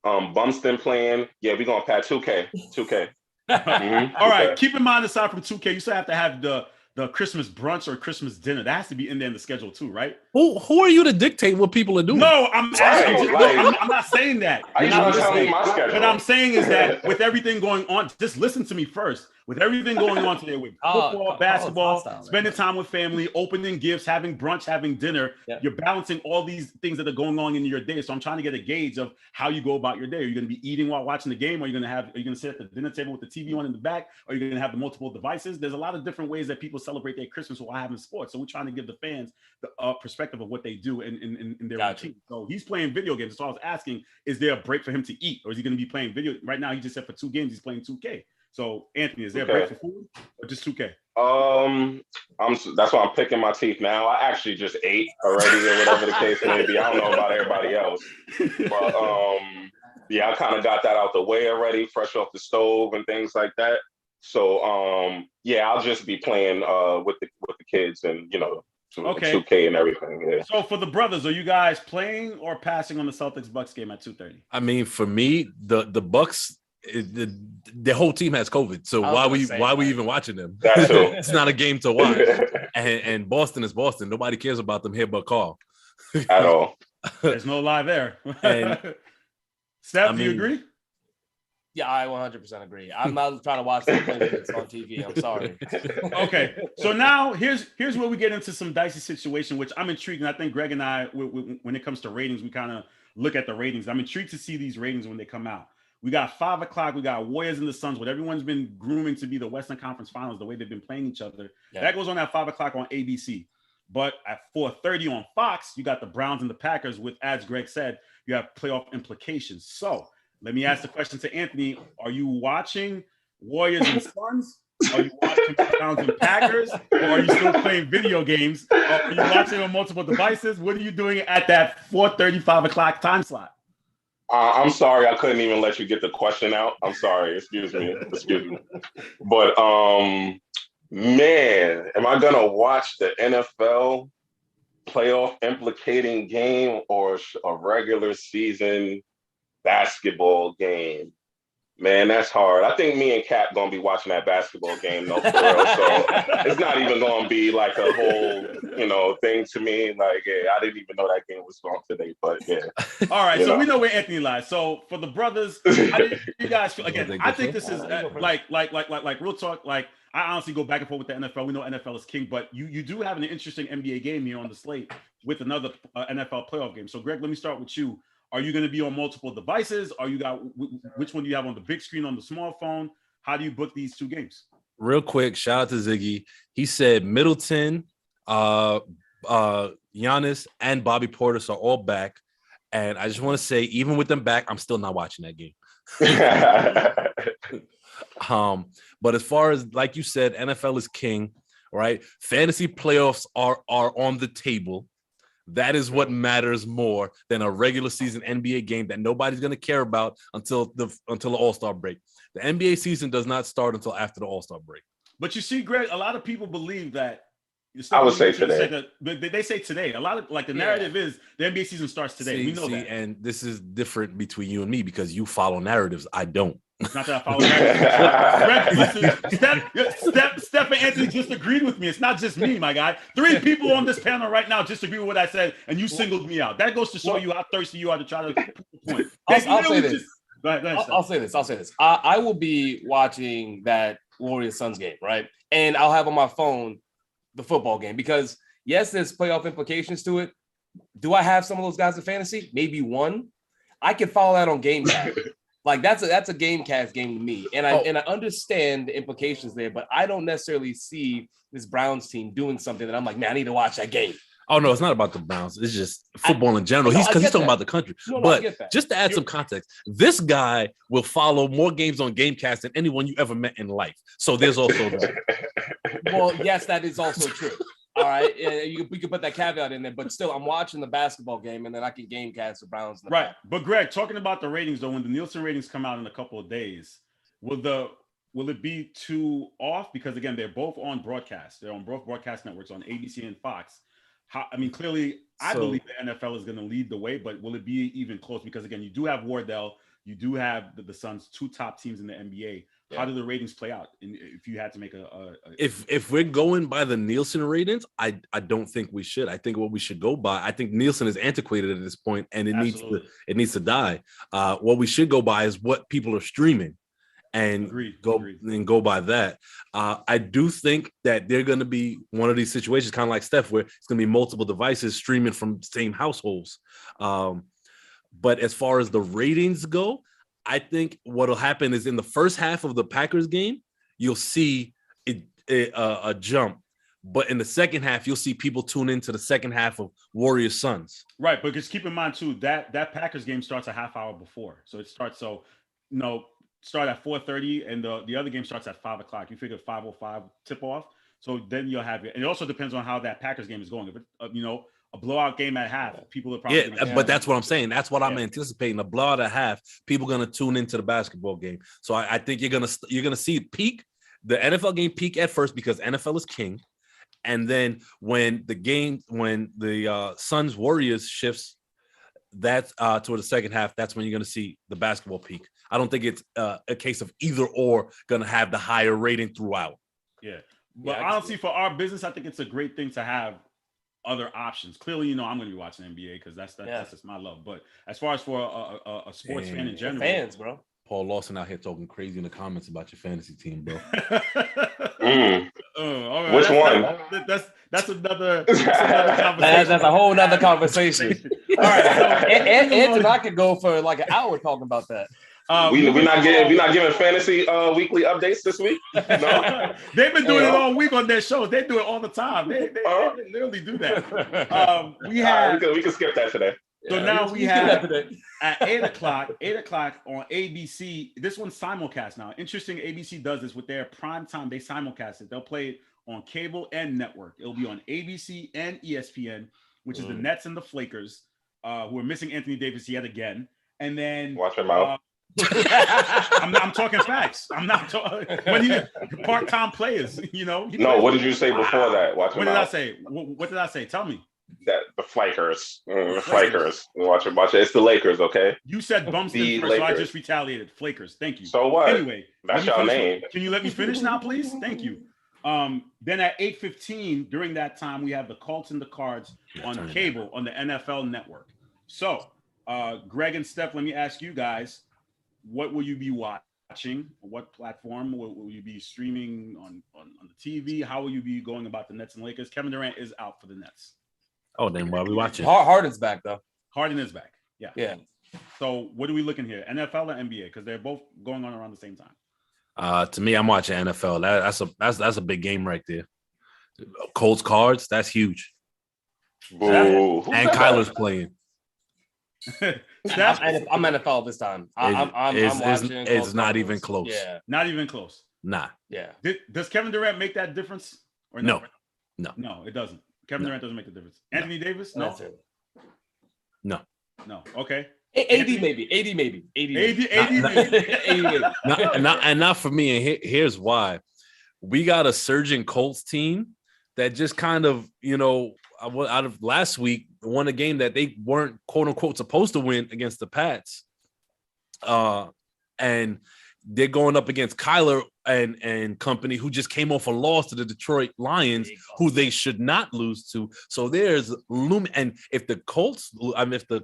Speaker 6: Bumston playing. Yeah, we're gonna pass 2K. Mm-hmm.
Speaker 1: All right. Keep in mind, aside from 2K, you still have to have the Christmas brunch or Christmas dinner. That has to be in there in the schedule too, right?
Speaker 5: Who are you to dictate what people are doing?
Speaker 1: No, I'm asking. I'm not saying that. What I'm saying is that with everything going on, just listen to me first. With everything going on today with football, basketball, spending time with family, opening gifts, having brunch, having dinner, you're balancing all these things that are going on in your day. So I'm trying to get a gauge of how you go about your day. Are you going to be eating while watching the game? Are you going to sit at the dinner table with the TV on in the back? Are you going to have the multiple devices? There's a lot of different ways that people celebrate their Christmas while having sports. So we're trying to give the fans the perspective of what they do in their routine. So he's playing video games. So I was asking, is there a break for him to eat, or is he going to be playing video? Right now, he just said for 2 games, he's playing 2K. So Anthony, is there a break for food or just 2K?
Speaker 6: That's why I'm picking my teeth now. I actually just ate already, or whatever the case may be. I don't know about everybody else, but yeah, I kind of got that out the way already, fresh off the stove and things like that. So yeah, I'll just be playing with the kids and 2K and everything. Yeah.
Speaker 1: So for the brothers, are you guys playing or passing on the Celtics Bucks game at 2:30?
Speaker 5: I mean, for me, the Bucks the whole team has COVID. So why we even watching them?
Speaker 6: That too.
Speaker 5: It's not a game to watch. And Boston is Boston. Nobody cares about them here but Carl.
Speaker 6: At all.
Speaker 1: There's no lie there.
Speaker 5: And
Speaker 1: Steph, do you agree?
Speaker 7: Yeah, I 100% agree. I'm not trying to watch the Olympics on TV. I'm sorry.
Speaker 1: Okay, so now here's where we get into some dicey situation, which I'm intrigued. And I think Greg and I, when it comes to ratings, we kind of look at the ratings. I'm intrigued to see these ratings when they come out. We got 5 o'clock. We got Warriors and the Suns, what everyone's been grooming to be the Western Conference Finals, the way they've been playing each other. Yeah. That goes on at 5 o'clock on ABC. But at 4:30 on Fox, you got the Browns and the Packers with, as Greg said, you have playoff implications. So let me ask the question to Anthony. Are you watching Warriors and Suns? Are you watching Browns and Packers? Or are you still playing video games? Or are you watching on multiple devices? What are you doing at that 4:30, 5 o'clock time slot?
Speaker 6: I'm sorry, I couldn't even let you get the question out. I'm sorry. Excuse me. But man, am I gonna watch the NFL playoff implicating game or a regular season basketball game? Man, that's hard. I think me and Kat gonna be watching that basketball game though, for real. So it's not even gonna be like a whole, thing to me. Like, yeah, I didn't even know that game was on today, but yeah.
Speaker 1: All right, so we know where Anthony lies. So for the brothers, how do you guys feel? Again, I think this is like real talk. Like, I honestly go back and forth with the NFL. We know NFL is king, but you do have an interesting NBA game here on the slate with another NFL playoff game. So Greg, let me start with you. Are you going to be on multiple devices? Which one do you have on the big screen, on the small phone? How do you book these two games?
Speaker 5: Real quick, shout out to Ziggy. He said Middleton, Giannis, and Bobby Portis are all back. And I just want to say, even with them back, I'm still not watching that game. But as far as, like you said, NFL is king, right? Fantasy playoffs are on the table. That is what matters more than a regular season NBA game that nobody's going to care about until the All-Star break. The NBA season does not start until after the All-Star break.
Speaker 1: But you see, Greg, a lot of people believe that.
Speaker 6: I would say today.
Speaker 1: They say today. A lot of the narrative is the NBA season starts today. We know that.
Speaker 5: And this is different between you and me because you follow narratives. I don't.
Speaker 1: Not that I follow narratives. Greg, Steph and Anthony just agreed with me. It's not just me, my guy. 3 people on this panel right now just agree with what I said, and you singled me out. That goes to show you how thirsty you are to try to prove the point.
Speaker 7: I'll say this.
Speaker 1: Go ahead,
Speaker 7: I'll say this. I will be watching that Warriors Suns game, right? And I'll have on my phone the football game because yes, there's playoff implications to it. Do I have some of those guys in fantasy? Maybe one. I can follow that on Game Pass. Like that's a Game Cast game to me, and I understand the implications there, but I don't necessarily see this Browns team doing something that I'm like, man, I need to watch that game.
Speaker 5: Oh no, it's not about the Browns. It's just football in general. He's talking about the country. But just to add some context, this guy will follow more games on Gamecast than anyone you ever met in life. So there's also that.
Speaker 7: Well, yes, that is also true. All right, we could put that caveat in there, but still, I'm watching the basketball game, and then I can Gamecast the Browns.
Speaker 1: Right, but Greg, talking about the ratings though, when the Nielsen ratings come out in a couple of days, will it be too off? Because again, they're both on broadcast. They're on both broadcast networks on ABC and Fox. Clearly, I believe the NFL is going to lead the way, but will it be even close? Because again, you do have Wardell, you do have the Suns, 2 top teams in the NBA. Yeah. How do the ratings play out? If you had to make
Speaker 5: if we're going by the Nielsen ratings, I don't think we should. I think what we should go by, I think Nielsen is antiquated at this point, and it needs to die. What we should go by is what people are streaming, and go by that. I do think that they're going to be one of these situations, kind of like Steph, where it's going to be multiple devices streaming from same households. But as far as the ratings go, I think what'll happen is in the first half of the Packers game, you'll see a jump. But in the second half, you'll see people tune into the second half of Warriors Suns.
Speaker 1: Right, but just keep in mind too that Packers game starts a half hour before. So it starts start at 4:30, and the other game starts at 5 o'clock. You figure 5:05 tip off. So then you'll have it. And it also depends on how that Packers game is going. If it, a blowout game at half, people are probably
Speaker 5: but that's what I'm saying. That's what I'm anticipating. A blowout at half, people are gonna tune into the basketball game. So I think you're gonna see it peak, the NFL game peak at first because NFL is king, and then when the Suns Warriors shifts, that's toward the second half. That's when you're going to see the basketball peak. I don't think it's a case of either or going to have the higher rating throughout.
Speaker 1: Yeah. But honestly, for our business, I think it's a great thing to have other options. Clearly, I'm going to be watching NBA because that's just my love. But as far as for a sports fan in general,
Speaker 7: fans, bro.
Speaker 5: Paul Lawson out here talking crazy in the comments about your fantasy team, bro.
Speaker 1: All right.
Speaker 6: Which one?
Speaker 1: That's another conversation.
Speaker 7: That's a whole nother conversation. All right, so and I could go for like an hour talking about that.
Speaker 6: We're not giving fantasy weekly updates this week. No,
Speaker 1: they've been doing it all week on their shows. They do it all the time. They literally do that.
Speaker 6: We can skip that today.
Speaker 1: So now we have at 8:00 on ABC. This one's simulcast now. Interesting. ABC does this with their prime time. They simulcast it. They'll play it on cable and network. It'll be on ABC and ESPN, which is the Nets and the Flakers, who are missing Anthony Davis yet again. And then
Speaker 6: watch your mouth.
Speaker 1: I'm talking facts. I'm not talking when you part-time players.
Speaker 6: No, what did you say before that? Watch your
Speaker 1: what
Speaker 6: mouth.
Speaker 1: did I say? What did I say? Tell me.
Speaker 6: That the Flakers. Flakers. Watch it. It's the Lakers, okay?
Speaker 1: You said Bumston first, so I just retaliated. Flakers. Thank you.
Speaker 6: So what?
Speaker 1: Anyway,
Speaker 6: that's your name.
Speaker 1: Can you let me finish now, please? Thank you. Then at 8:15, during that time, we have the Colts and the Cards on cable on the NFL Network. So, Greg and Steph, let me ask you guys, what will you be watching? What platform will you be streaming on the TV? How will you be going about the Nets and Lakers? Kevin Durant is out for the Nets.
Speaker 5: Oh, then why are we watching?
Speaker 7: Harden's back though.
Speaker 1: Harden is back. Yeah.
Speaker 7: Yeah.
Speaker 1: So what are we looking here? NFL or NBA? Because they're both going on around the same time.
Speaker 5: To me, I'm watching NFL. That's a big game right there. Colts Cards, that's huge.
Speaker 6: Ooh.
Speaker 5: And Kyler's playing.
Speaker 7: I'm NFL this time. I'm watching.
Speaker 5: It's not even close.
Speaker 7: Yeah.
Speaker 1: Not even close.
Speaker 5: Nah.
Speaker 7: Yeah.
Speaker 1: Does Kevin Durant make that difference? Or
Speaker 5: No,
Speaker 1: it doesn't. Kevin Durant doesn't make the difference. Anthony Davis? No. No. Okay.
Speaker 7: AD maybe.
Speaker 5: Not for me. And here's why. We got a surging Colts team that just kind of, out of last week, won a game that they weren't quote unquote supposed to win against the Pats. And they're going up against Kyler and company, who just came off a loss to the Detroit Lions, who they should not lose to. So there's and if the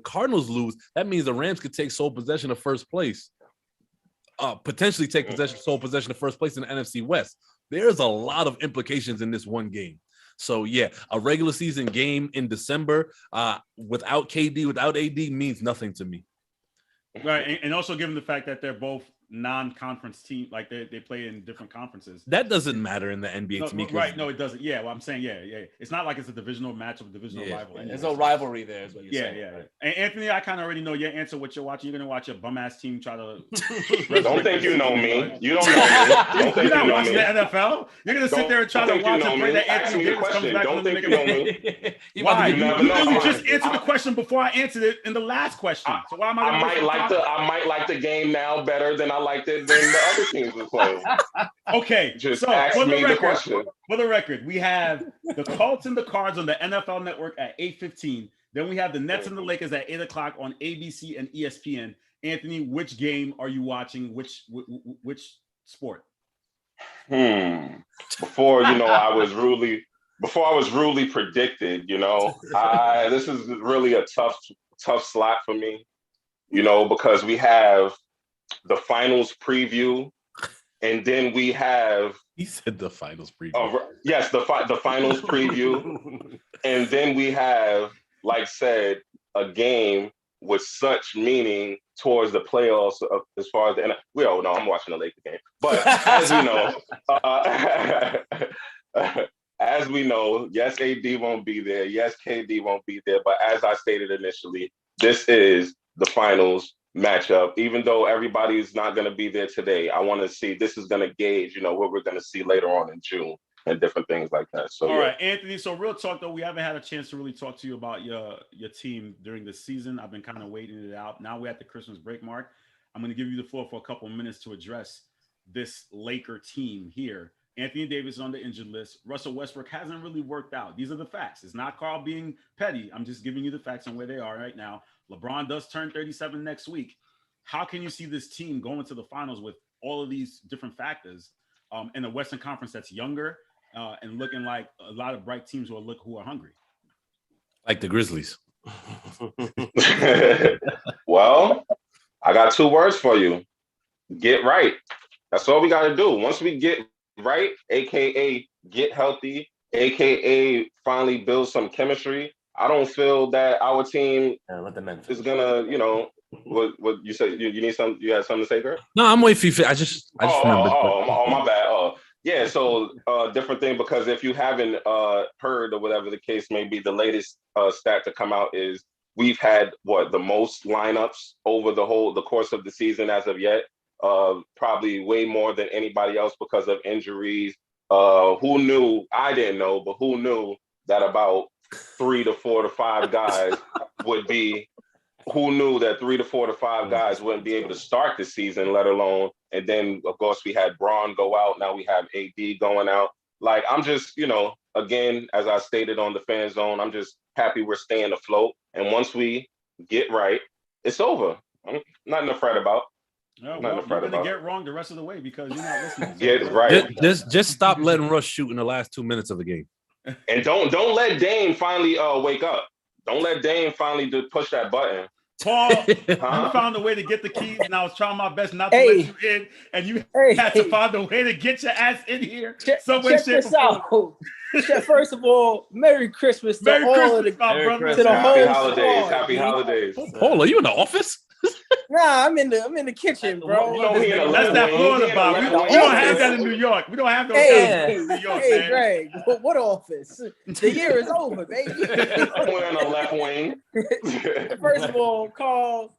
Speaker 5: Cardinals lose, that means the Rams could take sole possession of first place. Potentially take sole possession of first place in the NFC West. There's a lot of implications in this one game. So yeah, a regular season game in December without KD, without AD means nothing to me.
Speaker 1: Right, and also given the fact that they're both non-conference team, like they play in different conferences.
Speaker 5: That doesn't matter in the NBA to me.
Speaker 1: Right, no, it doesn't. Yeah, well, I'm saying, yeah. It's not like it's a divisional matchup, rivalry.
Speaker 7: There's no rivalry there, is what you're saying.
Speaker 1: Yeah. And Anthony, I kind of already know your answer, what you're watching. You're going to watch your bum-ass team try to...
Speaker 6: Don't think you know me. You don't know me.
Speaker 1: You're not watching the NFL. You're going to sit there and try to watch and pray that Anthony Davis comes back.
Speaker 6: Don't think you know me.
Speaker 1: Why? You just answered the question before I answered it in the last question. So why am I
Speaker 6: might like the game now better than I liked it than the other teams were playing.
Speaker 1: Okay,
Speaker 6: just
Speaker 1: so
Speaker 6: ask me the question.
Speaker 1: For the record, we have the Colts and the Cards on the NFL Network at 8:15. Then we have the Nets and the Lakers at 8:00 on ABC and ESPN. Anthony, which game are you watching? Which sport?
Speaker 6: Before I was rudely predicted. This is really a tough slot for me. Because we have the finals preview, and then we have.
Speaker 5: He said the finals preview.
Speaker 6: Yes, the finals preview, and then we have, like said, a game with such meaning towards the playoffs as far as the. We all know I'm watching the Lakers game, but as we know, yes, AD won't be there. Yes, KD won't be there. But as I stated initially, this is the finals matchup. Even though everybody's not going to be there today, I want to see. This is going to gauge, what we're going to see later on in June and different things like that. So,
Speaker 1: all right, Anthony. So, real talk though, we haven't had a chance to really talk to you about your team during the season. I've been kind of waiting it out. Now we're at the Christmas break mark. I'm going to give you the floor for a couple of minutes to address this Laker team here Anthony Davis is on the injured list. Russell Westbrook hasn't really worked out. These are the facts. It's not Carl being petty. I'm just giving you the facts on where they are right now. LeBron does turn 37 next week. How can you see this team going to the finals with all of these different factors in a Western Conference that's younger and looking like a lot of bright teams who are hungry?
Speaker 5: Like the Grizzlies.
Speaker 6: Well, I got 2 words for you. Get right. That's all we got to do. Once we get right, aka get healthy, aka finally build some chemistry, I don't feel that our team is gonna, what you said. You need some. You had something to say, Kurt?
Speaker 5: No, I'm waiting for you. I just remembered.
Speaker 6: My bad. Yeah. So different thing, because if you haven't heard or whatever the case may be, the latest stat to come out is we've had the most lineups over the course of the season as of yet. Probably way more than anybody else because of injuries. Who knew? I didn't know, but who knew that about 3 to 4 to 5 guys would be? Who knew that 3 to 4 to 5 guys wouldn't be able to start the season, let alone? And then of course we had Braun go out. Now we have AD going out. Like, I'm just, again, as I stated on the Fan Zone, I'm just happy we're staying afloat. And once we get right, it's over. Nothing to fret about.
Speaker 1: No, well, you're going to get wrong the rest of the way because you're not listening.
Speaker 6: Get right.
Speaker 5: Just stop letting Russ shoot in the last 2 minutes of the game.
Speaker 6: And don't let Dame finally wake up. Don't let Dame finally push that button.
Speaker 1: Paul, you found a way to get the keys, and I was trying my best not to let you in, and you had to find a way to get your ass in here.
Speaker 8: Check this out. First of all, Merry Christmas to all of the
Speaker 6: Happy holidays. Happy holidays.
Speaker 5: Paul, are you in the office?
Speaker 8: Nah, I'm in the kitchen, bro.
Speaker 1: That's that Florida Bob. We don't have that in New York. We don't have those guys in New York, man.
Speaker 8: Hey, Greg, what office? The year is over, baby.
Speaker 6: We're on the left wing.
Speaker 8: First of all, Carl,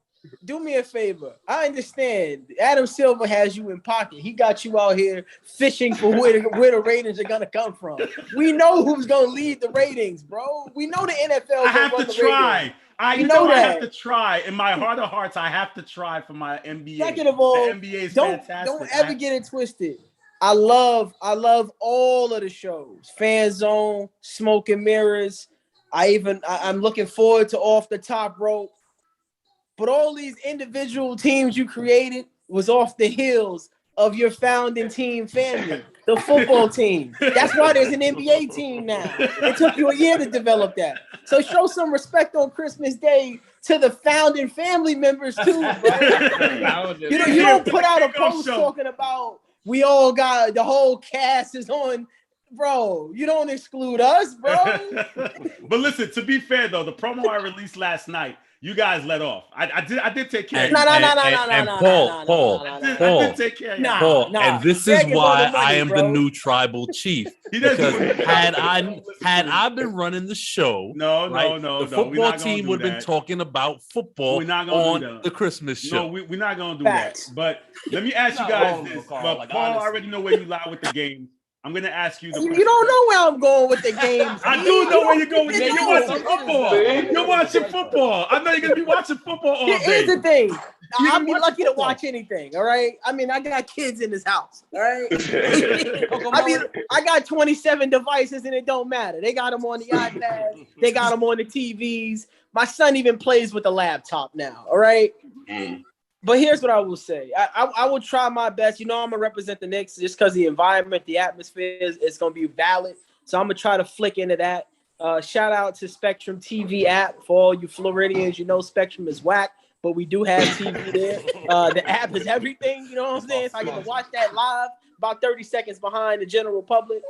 Speaker 8: do me a favor. I understand Adam Silver has you in pocket. He got you out here fishing for where the ratings are going to come from. We know who's going to lead the ratings, bro. We know the NFL.
Speaker 1: I have to try. I have to try. In my heart of hearts, I have to try for my NBA.
Speaker 8: Second of all,
Speaker 1: the NBA is fantastic.
Speaker 8: Don't ever get it twisted. I love all of the shows. Fan Zone, Smoke and Mirrors. I'm looking forward to Off the Top Rope. But all these individual teams you created was off the heels of your founding team family, the football team. That's why there's an NBA team now. It took you a year to develop that. So show some respect on Christmas Day to the founding family members too, bro. You don't put out a post talking about we all got the whole cast is on. Bro, you don't exclude us, bro.
Speaker 1: But listen, to be fair though, the promo I released last night, you guys let off. I did take care of you.
Speaker 5: Paul,
Speaker 1: I did take care of you.
Speaker 5: Paul, and this is why I am the new tribal chief. Because had I been running the show, the football team would have been talking about football on the Christmas show.
Speaker 1: No, we're not gonna do that. But let me ask you guys this. But Paul already know where you lie with the game. I'm going to ask you.
Speaker 8: You don't know where I'm going with the games.
Speaker 1: I do know where you're going with the game. You're watching football. You're watching football. I know you're going to be watching football all day.
Speaker 8: Here's the thing. I'll be lucky to watch anything, all right? I mean, I got kids in this house, all right? I got 27 devices, and it don't matter. They got them on the iPads. They got them on the TVs. My son even plays with a laptop now, all right? But here's what I will say. I will try my best. I'm going to represent the Knicks just because the environment, the atmosphere is going to be valid. So I'm going to try to flick into that. Shout out to Spectrum TV app for all you Floridians. Spectrum is whack, but we do have TV there. The app is everything. You know what I'm saying? So I get to watch that live about 30 seconds behind the general public.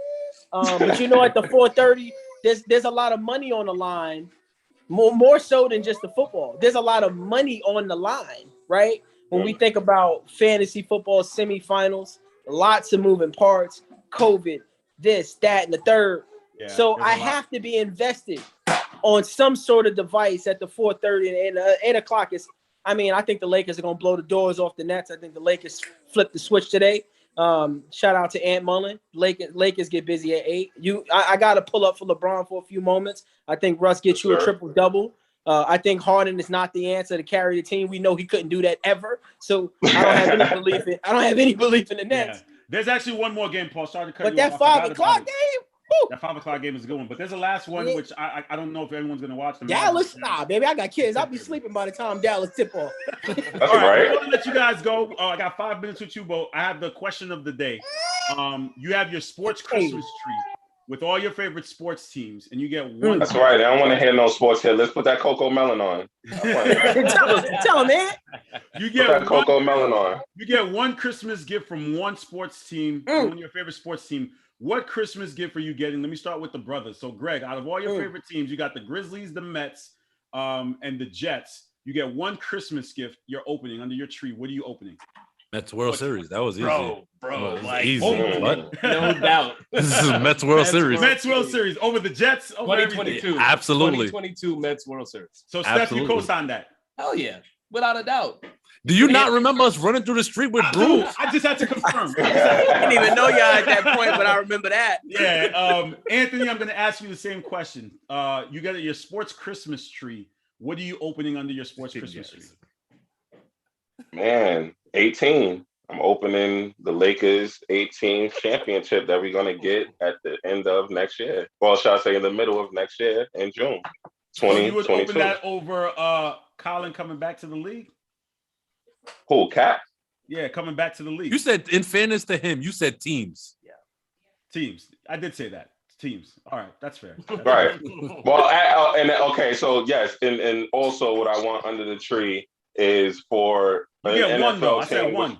Speaker 8: But at the 4:30, there's a lot of money on the line, more so than just the football. There's a lot of money on the line. Right? When we think about fantasy football semifinals, lots of moving parts, COVID, this, that, and the third. Yeah, so I have to be invested on some sort of device at the 4:30 and 8 o'clock is. I think the Lakers are gonna blow the doors off the Nets. I think the Lakers flipped the switch today. Shout out to Ant Mullen. Lakers get busy at 8. I gotta pull up for LeBron for a few moments. I think Russ gets you a triple double. I think Harden is not the answer to carry the team. We know he couldn't do that ever. So I don't have any belief in the Nets.
Speaker 1: There's actually one more game, Paul. Sorry to cut
Speaker 8: But
Speaker 1: you
Speaker 8: that
Speaker 1: off. I
Speaker 8: 5
Speaker 1: forgot
Speaker 8: o'clock
Speaker 1: about it.
Speaker 8: game, woo.
Speaker 1: That 5 o'clock game is a good one. But there's a last one,
Speaker 8: Yeah.
Speaker 1: which I don't know if everyone's going to watch.
Speaker 8: Dallas, nah, baby, I got kids. I'll be sleeping by the time Dallas tip off.
Speaker 6: That's
Speaker 1: All right,
Speaker 6: right.
Speaker 1: before I let you guys go, I got 5 minutes with you, Bo. I have the question of the day. You have your sports Christmas tree with all your favorite sports teams, and you get one.
Speaker 6: That's right. I don't want to hear no sports here. Let's put that Coco Melon on.
Speaker 8: Tell him, man.
Speaker 1: You
Speaker 6: Put
Speaker 1: get
Speaker 6: that Coco Melon on.
Speaker 1: You get one Christmas gift from one sports team, one of your favorite sports team. What Christmas gift are you getting? Let me start with the brothers. So, Greg, out of all your favorite teams, you got the Grizzlies, the Mets, and the Jets. You get one Christmas gift you're opening under your tree. What are you opening?
Speaker 5: Mets World Series. That was easy.
Speaker 7: Bro, like
Speaker 5: easy. What?
Speaker 7: No doubt.
Speaker 5: This is Mets World Series.
Speaker 1: Mets World Series over the Jets. Over
Speaker 7: 2022.
Speaker 1: everything.
Speaker 5: Absolutely.
Speaker 7: 2022 Mets World Series.
Speaker 1: So, Steph,
Speaker 5: Absolutely.
Speaker 1: you co-sign that.
Speaker 7: Hell yeah, without a doubt.
Speaker 5: Do you not remember us running through the street with brooms?
Speaker 1: I just had to confirm.
Speaker 8: I didn't even know y'all at that point, but I remember that.
Speaker 1: Yeah. Anthony, I'm going to ask you the same question. You got your sports Christmas tree. What are you opening under your sports Christmas tree?
Speaker 6: Man, 18. I'm opening the Lakers 18 championship that we're going to get at the end of next year. Well, shall I say in the middle of next year in June 2022.
Speaker 1: So you would open that over Colin coming back to the league?
Speaker 6: Who, Cap?
Speaker 1: Yeah, coming back to the league.
Speaker 5: You said, in fairness to him, you said teams.
Speaker 1: Yeah. Teams. I did say that. Teams. All right, that's fair. That's
Speaker 6: Right.
Speaker 1: fair.
Speaker 6: Well, and okay, so yes, and also what I want under the tree is for
Speaker 1: You get
Speaker 6: an
Speaker 1: one,
Speaker 6: NFL
Speaker 1: though. I said
Speaker 6: team.
Speaker 1: one.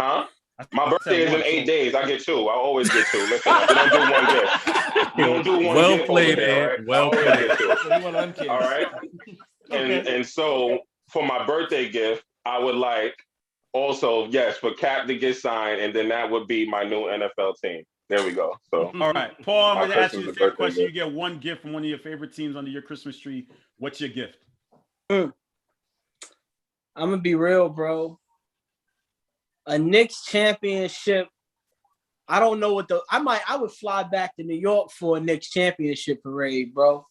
Speaker 6: Huh?
Speaker 1: I
Speaker 6: My birthday is
Speaker 1: said
Speaker 6: in
Speaker 1: one.
Speaker 6: 8 days. I get 2. I always get 2. Listen, we don't do one gift. We don't do one
Speaker 5: Well
Speaker 6: gift
Speaker 5: played,
Speaker 6: over there,
Speaker 5: Ed.
Speaker 6: right?
Speaker 5: Well
Speaker 6: I always
Speaker 5: played.
Speaker 6: get 2.
Speaker 7: So you want to unkid.
Speaker 6: All right.
Speaker 1: Okay.
Speaker 6: And so for my birthday gift, I would like also, yes, for Cap to get signed, and then that would be my new NFL team. There we go. So
Speaker 1: All right, Paul, I'm
Speaker 6: My
Speaker 1: going to ask you
Speaker 6: Christmas
Speaker 1: the same
Speaker 6: and
Speaker 1: question. You
Speaker 6: birthday
Speaker 1: get one gift from one of your favorite teams under your Christmas tree. What's your gift?
Speaker 8: I'm gonna be real, bro. A Knicks championship. I don't know what I would fly back to New York for a Knicks championship parade, bro.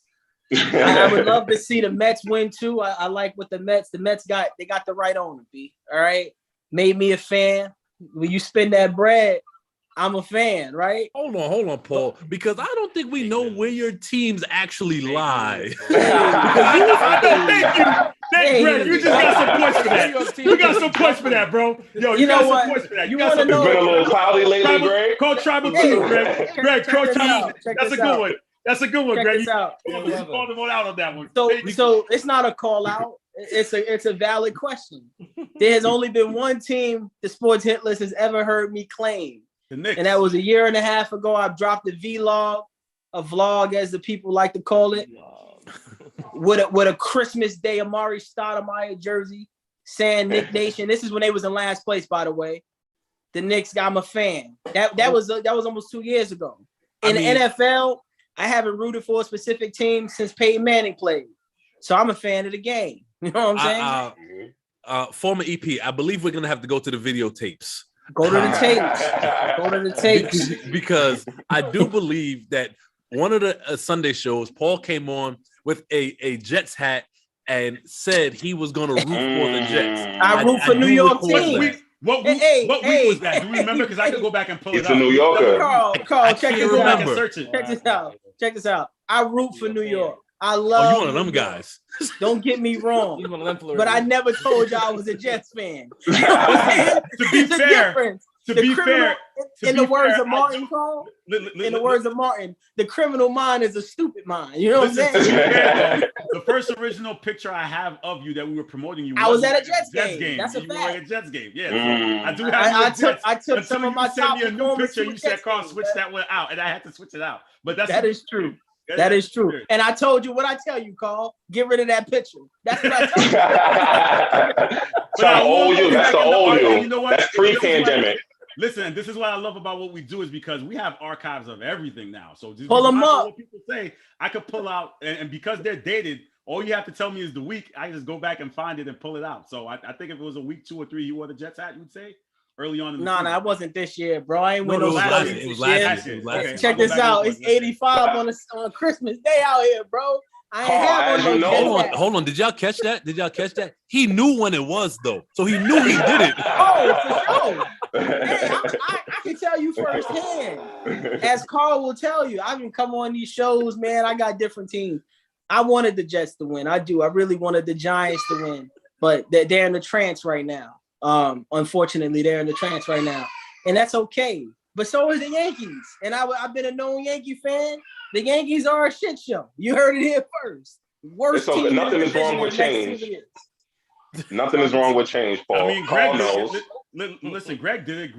Speaker 8: I would love to see the Mets win too. I like what the Mets got the right owner, B. All right. Made me a fan. When you spend that bread, I'm a fan, right?
Speaker 5: Hold on, Paul. Because I don't think we know where your teams actually lie.
Speaker 1: Thank you. Thank you, Greg. You just got some points for that. You got some points for that, bro. Yo, you
Speaker 8: know
Speaker 1: got
Speaker 8: what?
Speaker 1: some points for that.
Speaker 8: You
Speaker 1: got
Speaker 8: wanna
Speaker 1: some
Speaker 8: know-
Speaker 6: It's been a little cloudy lately,
Speaker 1: tribal,
Speaker 6: Greg.
Speaker 1: call tribal
Speaker 8: Hey,
Speaker 1: too, Greg. Greg, call
Speaker 8: check this
Speaker 1: tribal.
Speaker 8: out. Check
Speaker 1: That's a
Speaker 8: this
Speaker 1: good
Speaker 8: out.
Speaker 1: one. That's a good one,
Speaker 8: Check
Speaker 1: Greg.
Speaker 8: this out.
Speaker 1: You called them all out on that one.
Speaker 8: So,
Speaker 1: Thank you.
Speaker 8: so it's not a call out. It's a valid question. There has only been one team the sports hit list has ever heard me claim,
Speaker 1: The Knicks.
Speaker 8: and that was a year and a half ago. I dropped a vlog as the people like to call it, with a Christmas Day Amari Stoudemire jersey saying Knick Nation. This is when they was in last place, by the way. The Knicks, I'm a fan. That was almost 2 years ago. In the NFL, I haven't rooted for a specific team since Peyton Manning played. So I'm a fan of the game. You know what I'm saying?
Speaker 5: Former EP, I believe we're gonna have to go to the videotapes.
Speaker 8: Go to the tapes. Go to the tapes.
Speaker 5: Because I do believe that one of the Sunday shows, Paul came on with a Jets hat and said he was gonna root for the Jets.
Speaker 8: I root for New
Speaker 5: do
Speaker 8: York
Speaker 5: recall
Speaker 8: teams.
Speaker 5: that.
Speaker 1: What week was that? Do you remember? Because I could go back and pull it
Speaker 6: It's
Speaker 1: up.
Speaker 6: a New Yorker.
Speaker 8: Carl, check
Speaker 5: can't
Speaker 8: this
Speaker 1: Go back
Speaker 8: out.
Speaker 1: and search it.
Speaker 8: Check this out. Check this out. I root for New York. I
Speaker 5: Oh,
Speaker 8: love.
Speaker 5: you one of them guys.
Speaker 8: Don't get me wrong,
Speaker 7: He's one of them Floridians.
Speaker 8: but I never told you I was a Jets fan.
Speaker 1: To be
Speaker 8: There's a
Speaker 1: fair,
Speaker 8: difference.
Speaker 1: to
Speaker 8: The
Speaker 1: be
Speaker 8: criminal-
Speaker 1: fair,
Speaker 8: in the words
Speaker 1: fair,
Speaker 8: of Martin, Carl. In the
Speaker 1: Listen,
Speaker 8: words of Martin, the criminal mind is a stupid mind. You know what I'm
Speaker 1: to be
Speaker 8: saying?
Speaker 1: fair, though, the first original picture I have of you that we were promoting you.
Speaker 8: I was at a
Speaker 1: at
Speaker 8: Jets game. That's a
Speaker 1: You were
Speaker 8: fact.
Speaker 1: at a Jets game. Yeah,
Speaker 6: Mm.
Speaker 1: so I do have.
Speaker 8: I took
Speaker 1: Until
Speaker 8: some of
Speaker 1: you
Speaker 8: my
Speaker 1: sent
Speaker 8: top
Speaker 1: me a new
Speaker 8: performers
Speaker 1: picture.
Speaker 8: to a
Speaker 1: You said,
Speaker 8: Jets
Speaker 1: "Carl,
Speaker 8: game,
Speaker 1: switch that one out," and I had to switch it out. But
Speaker 8: That is true. That is true. And I told you what I tell you, Carl. Get rid of that picture. That's what I told you.
Speaker 6: So I owe you. That's the old
Speaker 1: You
Speaker 6: you.
Speaker 1: know what?
Speaker 6: That's pre-pandemic.
Speaker 1: Listen, this is what I love about what we do is because we have archives of everything now. So just
Speaker 8: Pull 'em up.
Speaker 1: What people say, I could pull out, and because they're dated, all you have to tell me is the week. I just go back and find it and pull it out. So I think if it was a week 2 or 3, you wore the Jets hat, you would say early on in the
Speaker 8: No,
Speaker 1: season.
Speaker 8: it wasn't this year, bro. I ain't
Speaker 5: No,
Speaker 8: win
Speaker 5: it
Speaker 8: no
Speaker 5: was
Speaker 8: Super
Speaker 5: last
Speaker 8: Bowl
Speaker 5: year. It was
Speaker 8: this
Speaker 5: last
Speaker 8: year.
Speaker 5: year. It was last
Speaker 1: Okay.
Speaker 5: year.
Speaker 8: Check this out. It's 85 on Christmas Day out here, bro. I ain't
Speaker 6: Carl,
Speaker 8: have
Speaker 6: as
Speaker 8: one
Speaker 6: you
Speaker 8: no
Speaker 6: know-
Speaker 8: Jets
Speaker 5: Hold on,
Speaker 8: hat.
Speaker 5: hold on. Did y'all catch that? He knew when it was though, so he knew he did it.
Speaker 8: Oh, for sure. Hey, I firsthand. As Carl will tell you, I've been come on these shows, man. I got different teams. I wanted the Jets to win. I do. I really wanted the Giants to win, but they're in the trance right now. Unfortunately, they're in the trance right now, and that's okay. But so is the Yankees, and I've been a known Yankee fan. The Yankees are a shit show. You heard it here first. Worst team.
Speaker 6: Nothing is wrong with change. Nothing is wrong with change, Paul.
Speaker 1: I mean,
Speaker 6: Carl
Speaker 1: Greg
Speaker 6: knows.
Speaker 1: Listen, Greg did it.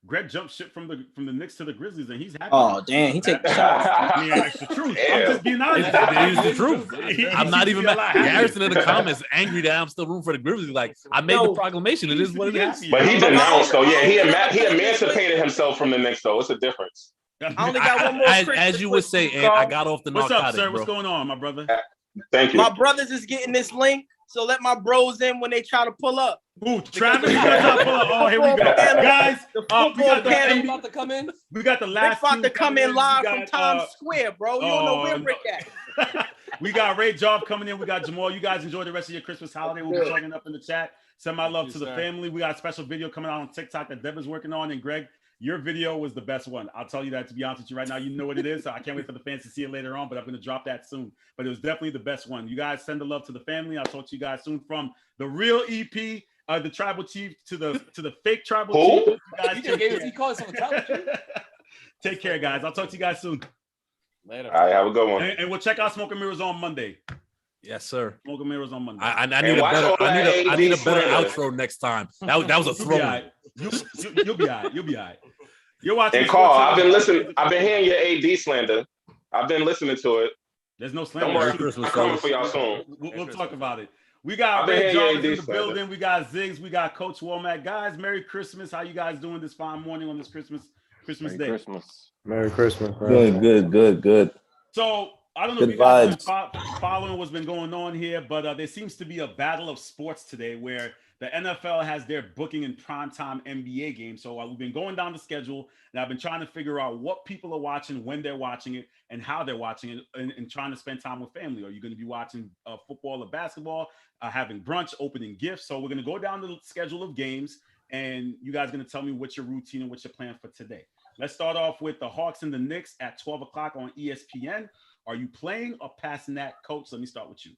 Speaker 1: Greg jumped ship from the Knicks to the Grizzlies, and he's happy.
Speaker 8: Oh, damn, he take the shot.
Speaker 1: I mean, it's the truth. I'm just being honest.
Speaker 5: It is the truth. I'm not even mad. Harrison in the comments angry that I'm still rooting for the Grizzlies. Like, I made the proclamation. It is what it is.
Speaker 6: But he denounced, though. Yeah, he emancipated himself from the Knicks, though. It's a difference.
Speaker 8: I only got one more.
Speaker 5: As you would say, and I got off the
Speaker 1: What's
Speaker 5: narcotic,
Speaker 1: up, sir?
Speaker 5: bro.
Speaker 1: What's going on, my brother?
Speaker 6: Thank you.
Speaker 8: My brothers is getting this link, so let my bros in when they try to pull up.
Speaker 1: Ooh, Travis, oh, here we go, guys. We got
Speaker 7: about to come in.
Speaker 1: We got the
Speaker 8: Rick
Speaker 1: last.
Speaker 8: about to come in live from
Speaker 1: got,
Speaker 8: Times Square, bro. You don't know where Rick at.
Speaker 1: We got Ray Job coming in. We got Jamal. You guys enjoy the rest of your Christmas holiday. We'll be talking up in the chat. Send my love to the family. We got a special video coming out on TikTok that Deb is working on. And Greg, your video was the best one. I'll tell you that, to be honest with you right now. You know what it is. So I can't wait for the fans to see it later on, but I'm going to drop that soon. But it was definitely the best one. You guys send the love to the family. I'll talk to you guys soon. From the real EP, the tribal chief, to the fake tribal chief. You guys
Speaker 7: he called himself a tribal chief.
Speaker 1: Take care, guys. I'll talk to you guys soon.
Speaker 7: Later.
Speaker 6: All right, have a good one.
Speaker 1: And we'll check out Smoke and Mirrors on Monday.
Speaker 5: Yes, sir.
Speaker 1: Smoke and Mirrors on Monday.
Speaker 5: I need a better outro next time. That was a throw.
Speaker 1: You'll be all right. You'll be all right. You're watching.
Speaker 6: And Carl, I've been listening. I've been hearing your AD slander. I've been listening to it.
Speaker 1: There's no slander.
Speaker 6: Don't worry, I'm coming for y'all soon.
Speaker 1: We'll talk about it. We got Ray Jarvis in the building. We got Ziggs. We got Coach Womack. Guys, Merry Christmas. How you guys doing this fine morning on this Christmas Day?
Speaker 9: Merry Christmas. Good.
Speaker 1: So I don't know if you guys have been following what's been going on here, but there seems to be a battle of sports today where the NFL has their booking in primetime NBA games. So we've been going down the schedule, and I've been trying to figure out what people are watching, when they're watching it, and how they're watching it, and trying to spend time with family. Are you going to be watching football or basketball, having brunch, opening gifts? So we're going to go down the schedule of games, and you guys are going to tell me what's your routine and what's your plan for today. Let's start off with the Hawks and the Knicks at 12 o'clock on ESPN. Are you playing or passing that, Coach? Let me start with you.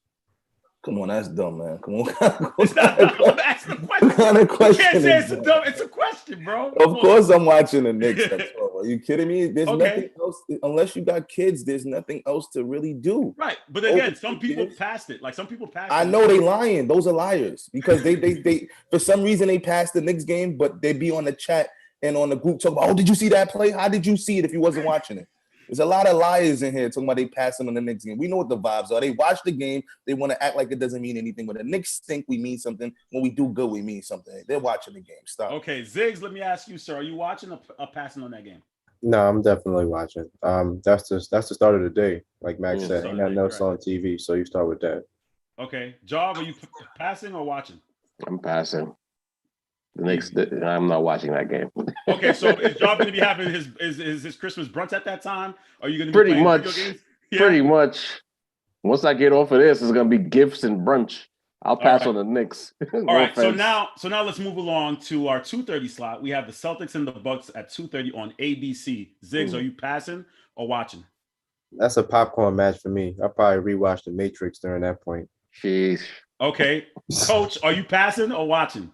Speaker 9: Come on, that's dumb, man. Come on.
Speaker 1: It's not dumb. I'm asking a question.
Speaker 9: What kind of question?
Speaker 1: You can't say it's dumb. It's a question, bro.
Speaker 9: Of course I'm watching the Knicks at 12. Are you kidding me? There's nothing else. Unless you got kids, there's nothing else to really do.
Speaker 1: Right. But again, some people passed it. Like some people passed it.
Speaker 9: I know they lying. Those are liars. Because they for some reason they passed the Knicks game, but they be on the chat and on the group talking about, oh, did you see that play? How did you see it if you wasn't watching it? There's a lot of liars in here talking about they passing on the Knicks game. We know what the vibes are. They watch the game. They want to act like it doesn't mean anything. When the Knicks think we mean something, when we do good, we mean something. They're watching the game. Stop.
Speaker 1: Okay, Ziggs, let me ask you, sir. Are you watching or passing on that game?
Speaker 10: No, I'm definitely watching. That's the start of the day. Like Max said, ain't nothing else on TV, so you start with that.
Speaker 1: Okay. Job, are you passing or watching?
Speaker 11: I'm passing. The Knicks, I'm not watching that game.
Speaker 1: Okay, so is Job going to be having his Christmas brunch at that time? Are you going to be
Speaker 11: pretty
Speaker 1: playing
Speaker 11: much?
Speaker 1: video games? Yeah.
Speaker 11: Pretty much. Once I get off of this, it's going to be gifts and brunch. I'll pass on the Knicks.
Speaker 1: All right. So now let's move along to our 2:30 slot. We have the Celtics and the Bucks at 2:30 on ABC. Ziggs, are you passing or watching?
Speaker 10: That's a popcorn match for me. I'll probably rewatch The Matrix during that point.
Speaker 11: Jeez.
Speaker 1: Okay. Coach, are you passing or watching?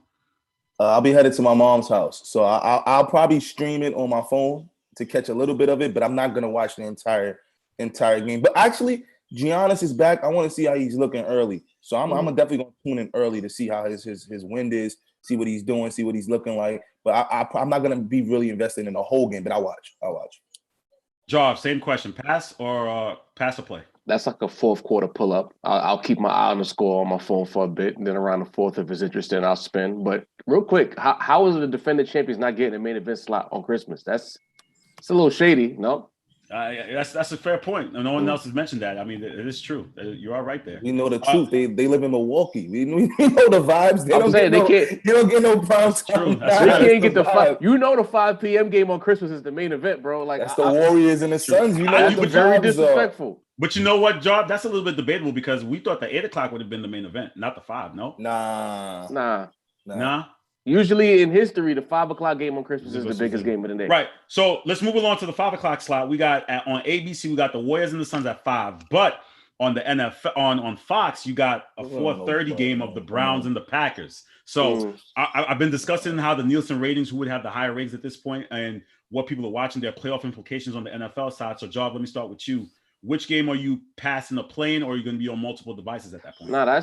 Speaker 9: I'll be headed to my mom's house. So I'll probably stream it on my phone to catch a little bit of it, but I'm not going to watch the entire game. But actually, Giannis is back. I want to see how he's looking early. So I'm definitely going to tune in early to see how his wind is, see what he's doing, see what he's looking like. But I'm not going to be really invested in the whole game, but I'll watch.
Speaker 1: Job, same question. Pass or play?
Speaker 11: That's like a fourth quarter pull up. I'll keep my eye on the score on my phone for a bit, and then around the fourth, if it's interesting, I'll spin. But real quick, how is the defending champions not getting a main event slot on Christmas? It's a little shady, no?
Speaker 1: That's a fair point. No one else has mentioned that. I mean, it is true. You are right there.
Speaker 9: We know the truth. They live in Milwaukee. We know the vibes. You don't get no prime time.
Speaker 11: They can't get the 5. You know the 5 p.m. game on Christmas is the main event, bro. Like
Speaker 9: that's the Warriors and the Suns. You know
Speaker 11: that's very disrespectful.
Speaker 1: But you know what, Job? That's a little bit debatable because we thought the 8 o'clock would have been the main event, not the 5. No.
Speaker 11: Nah. Usually in history, the 5 o'clock game on Christmas is the biggest game of the day.
Speaker 1: Right. So let's move along to the 5 o'clock slot. We got on ABC, we got the Warriors and the Suns at 5. But on the NFL on Fox, you got a 4:30 game of the Browns and the Packers. So I've been discussing how the Nielsen ratings, who would have the higher ratings at this point, and what people are watching, their playoff implications on the NFL side. So, Job, let me start with you. Which game are you passing or playing, or are you going to be on multiple devices at that point?
Speaker 11: No,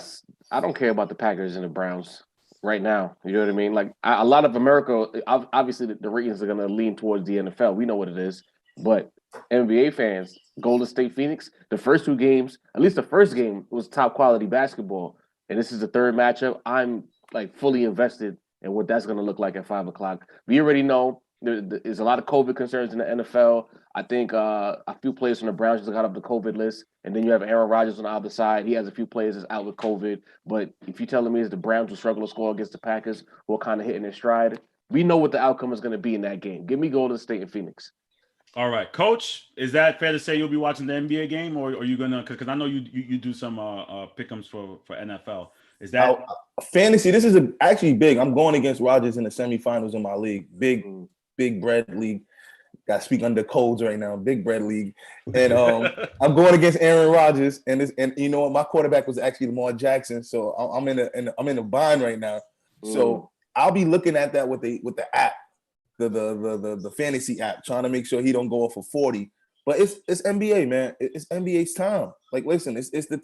Speaker 11: I don't care about the Packers and the Browns right now. You know what I mean? Like a lot of America, obviously the ratings are going to lean towards the NFL. We know what it is. But NBA fans, Golden State, Phoenix, the first 2 games, at least the first game was top quality basketball. And this is the third matchup. I'm like fully invested in what that's going to look like at 5 o'clock. We already know there's a lot of COVID concerns in the NFL. I think a few players from the Browns just got off the COVID list. And then you have Aaron Rodgers on the other side. He has a few players that's out with COVID. But if you're telling me it's the Browns will struggle to score against the Packers, who are kind of hitting their stride, we know what the outcome is going to be in that game. Give me Golden State and Phoenix.
Speaker 1: All right, Coach, is that fair to say you'll be watching the NBA game, or are you gonna? Because I know you do some pick'ems for NFL. Is that
Speaker 9: fantasy? This is actually big. I'm going against Rodgers in the semifinals in my league. Big bread league. Got to speak under codes right now. Big bread league, and I'm going against Aaron Rodgers, and you know what? My quarterback was actually Lamar Jackson, so I'm in a bind right now. So I'll be looking at that with the app. The fantasy app, trying to make sure he don't go off for 40. But it's NBA, man. It's NBA's time. Like, listen,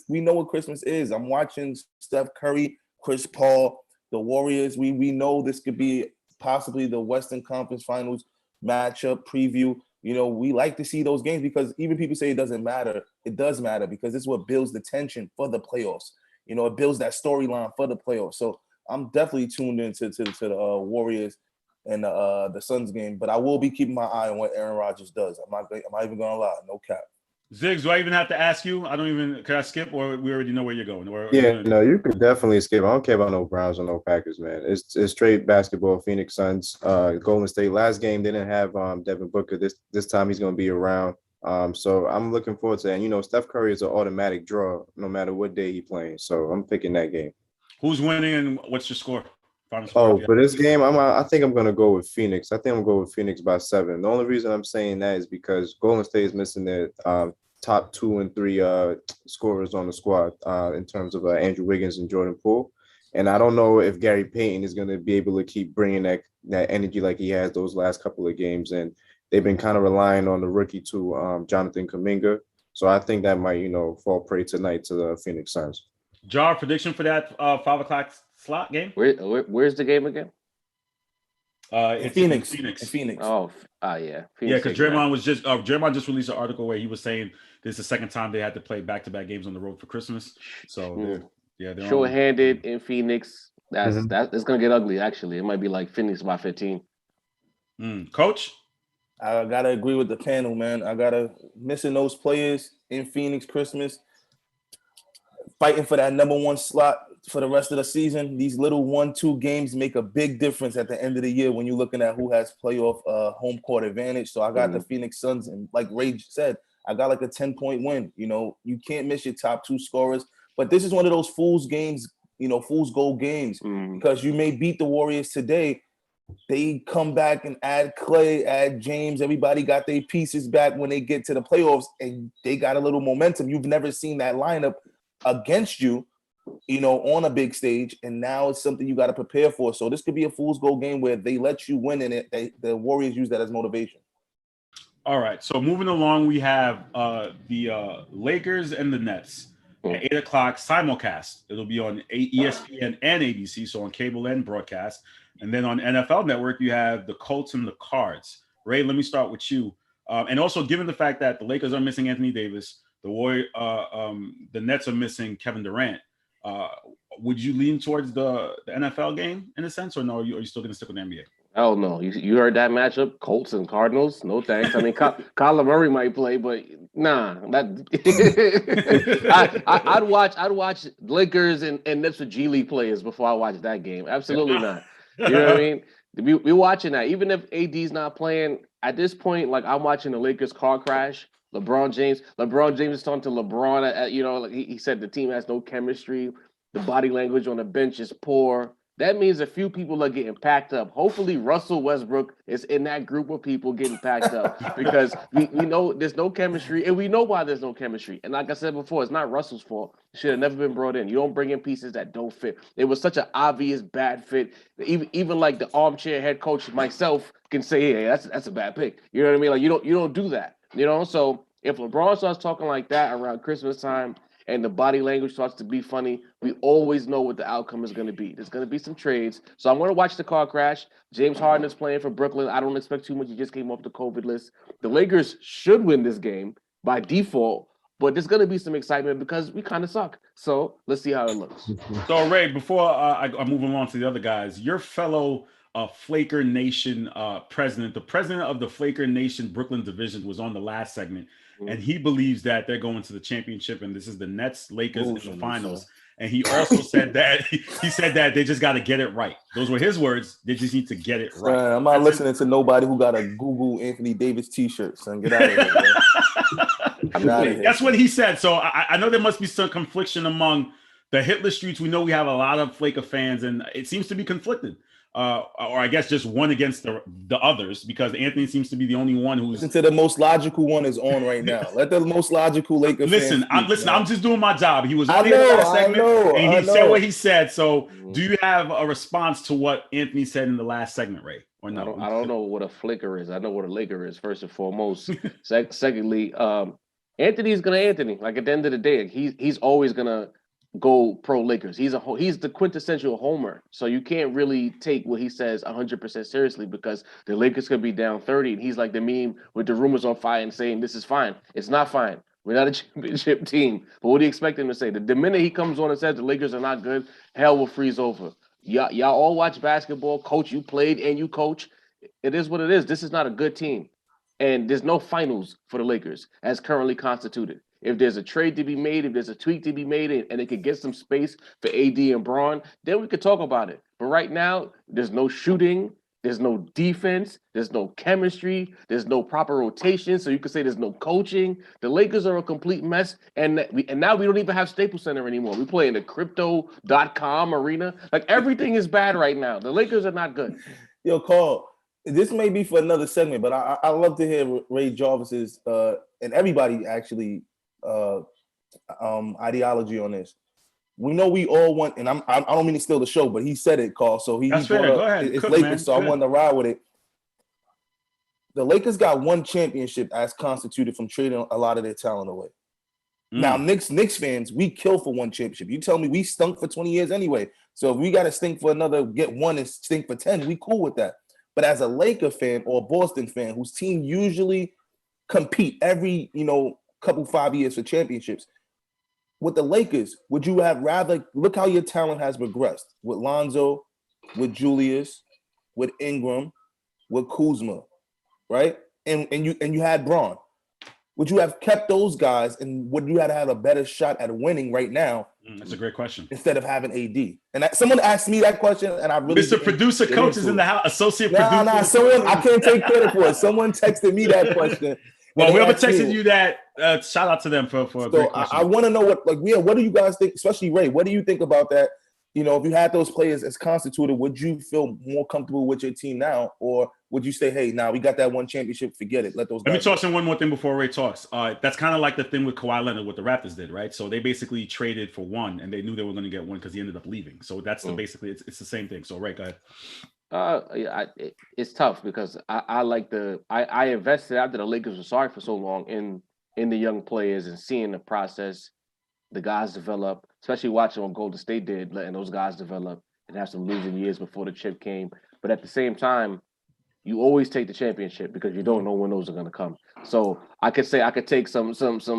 Speaker 9: we know what Christmas is. I'm watching Steph Curry, Chris Paul, the Warriors. We know this could be possibly the Western Conference Finals matchup preview. You know, we like to see those games because even people say it doesn't matter. It does matter because this is what builds the tension for the playoffs. You know, it builds that storyline for the playoffs. So I'm definitely tuned into the Warriors and the Suns game, but I will be keeping my eye on what Aaron Rodgers does. I'm not even gonna lie, no cap.
Speaker 1: Ziggs, do I even have to ask you? Can I skip, or we already know where you're going?
Speaker 10: No, you could definitely skip. I don't care about no Browns or no Packers, man. It's straight basketball. Phoenix Suns, Golden State. Last game they didn't have Devin Booker. This time he's gonna be around. So I'm looking forward to that. And, you know, Steph Curry is an automatic draw no matter what day he's playing. So I'm picking that game.
Speaker 1: Who's winning and what's your score?
Speaker 10: For this game, I think I'm going to go with Phoenix. I think I'm going to go with Phoenix by 7. The only reason I'm saying that is because Golden State is missing their top 2 and 3 scorers on the squad in terms of Andrew Wiggins and Jordan Poole. And I don't know if Gary Payton is going to be able to keep bringing that energy like he has those last couple of games. And they've been kind of relying on the rookie too, Jonathan Kuminga. So I think that might, fall prey tonight to the Phoenix Suns.
Speaker 1: Jar, prediction for that 5 o'clock slot game?
Speaker 11: Where's the game again?
Speaker 1: It's
Speaker 9: Phoenix.
Speaker 11: Oh, yeah. Phoenix,
Speaker 1: yeah, because Draymond just released an article where he was saying this is the second time they had to play back-to-back games on the road for Christmas. So they're
Speaker 11: short-handed in Phoenix. That's gonna get ugly. Actually, it might be like Phoenix by 15.
Speaker 1: Coach,
Speaker 9: I gotta agree with the panel, man. Missing those players in Phoenix Christmas, fighting for that number 1 slot for the rest of the season. These little 1-2 games make a big difference at the end of the year when you're looking at who has playoff home court advantage. So I got the Phoenix Suns, and like Rage said, I got like a 10-point win. You know, you can't miss your top 2 scorers, but this is one of those fool's games, fool's gold games, because you may beat the Warriors today. They come back and add Clay, add James. Everybody got their pieces back when they get to the playoffs, and they got a little momentum. You've never seen that lineup against you, on a big stage, and now it's something you got to prepare for. So this could be a fool's gold game where they let you win in it. The Warriors use that as motivation.
Speaker 1: All right, so moving along, we have the Lakers and the Nets at 8 o'clock simulcast. It'll be on ESPN and ABC, so on cable and broadcast. And then on NFL Network, you have the Colts and the Cards. Ray, let me start with you. And also, given the fact that the Lakers are missing Anthony Davis, the Nets are missing Kevin Durant, would you lean towards the NFL game in a sense, or no? Are you still going to stick with the NBA?
Speaker 11: Oh no, you heard that matchup, Colts and Cardinals. No thanks. I mean, Kyler Murray might play, but nah. I'd watch Lakers and Nets with G League players before I watch that game. Absolutely not. You know what I mean? We're watching that. Even if AD's not playing at this point, like I'm watching the Lakers car crash. LeBron James is talking to LeBron. He said the team has no chemistry. The body language on the bench is poor. that means a few people are getting packed up. Hopefully, Russell Westbrook is in that group of people getting packed up because we know there's no chemistry, and we know why there's no chemistry. And like I said before, it's not Russell's fault. It should have never been brought in. You don't bring in pieces that don't fit. It was such an obvious bad fit. Even like the armchair head coach myself can say, "Hey, that's a bad pick." You know what I mean? Like you don't do that. You know, so if LeBron starts talking like that around Christmas time, and the body language starts to be funny, we always know what the outcome is going to be. There's going to be some trades. So I'm going to watch the car crash. James Harden is playing for Brooklyn. I don't expect too much. He just came off the COVID list. The Lakers should win this game by default, but there's going to be some excitement because we kind of suck. So let's see how it looks.
Speaker 1: So, Ray, before I move along to the other guys, your fellow Flaker Nation president, the president of the Flaker Nation Brooklyn division was on the last segment. And he believes that they're going to the championship, and this is the Nets, Lakers in the finals. And he also said that he said that they just got to get it right. Those were his words. They just need to get it right.
Speaker 9: I'm not listening to nobody who got a Google Anthony Davis T-shirt. Son, get out of here.
Speaker 1: That's what he said. So I know there must be some confliction among the hitless streets. We know we have a lot of Flaker fans, and it seems to be conflicted. Or I guess just one against the others, because Anthony seems to be the only one who's.
Speaker 9: Listen to the most logical one is on right now. Let the most logical Lakers.
Speaker 1: I'm just doing my job. He was on the last segment, and he said what he said. So, do you have a response to what Anthony said in the last segment, Ray? Or no?
Speaker 11: I don't know what a flicker is. I know what a Laker is first and foremost. Secondly, Anthony's gonna Anthony. Like at the end of the day, he's always gonna go pro Lakers. He's the quintessential homer. So you can't really take what he says 100% seriously, because the Lakers could be down 30 and he's like the meme with the rumors on fire and saying this is fine. It's not fine. We're not a championship team. But what do you expect him to say? The minute he comes on and says the Lakers are not good, hell will freeze over. Y'all all watch basketball. Coach, you played and you coach. It is what it is. This is not a good team. And there's no finals for the Lakers as currently constituted. If there's a trade to be made, if there's a tweak to be made, and it could get some space for AD and Braun, then we could talk about it. But right now, there's no shooting, there's no defense, there's no chemistry, there's no proper rotation, so you could say there's no coaching. The Lakers are a complete mess, and now we don't even have Staples Center anymore. We play in the crypto.com arena. Like, everything is bad right now. The Lakers are not good.
Speaker 9: Yo, Carl, this may be for another segment, but I love to hear Ray Jarvis's and everybody actually ideology on this. We know we all want, and I don't mean to steal the show, but he said it, Carl. So That's fair. Go ahead. It's Lakers, man. So I wanted to ride with it. The Lakers got one championship as constituted from trading a lot of their talent away. Now, Knicks fans, we kill for one championship. You tell me we stunk for 20 years anyway. So if we got to stink for another, get one and stink for 10, we cool with that. But as a Laker fan or a Boston fan whose team usually compete every, couple 5 years for championships, with the Lakers, would you have rather look how your talent has progressed with Lonzo, with Julius, with Ingram, with Kuzma, right? And you had Braun. Would you have kept those guys, and would you have had a better shot at winning right now?
Speaker 1: That's a great question.
Speaker 9: Instead of having AD, and someone asked me that question, and I really
Speaker 1: Mr. Producer Coach is in the house. Associate producer.
Speaker 9: Someone I can't take credit for it. Someone texted me that question.
Speaker 1: Well, whoever texted you that, shout out to them for a great question.
Speaker 9: I want to know what do you guys think, especially Ray? What do you think about that? If you had those players as constituted, would you feel more comfortable with your team now, or would you say, hey, we got that one championship, forget it, let those guys
Speaker 1: Let me toss in one more thing before Ray talks. That's kind of like the thing with Kawhi Leonard, what the Raptors did, right? So they basically traded for one, and they knew they were going to get one because he ended up leaving. So that's basically it's the same thing. So Ray, go ahead.
Speaker 11: It's tough because I invested after the Lakers were sorry for so long in the young players and seeing the process, the guys develop, especially watching what Golden State did, letting those guys develop and have some losing years before the chip came. But at the same time, you always take the championship because you don't know when those are going to come. So I could say I could take some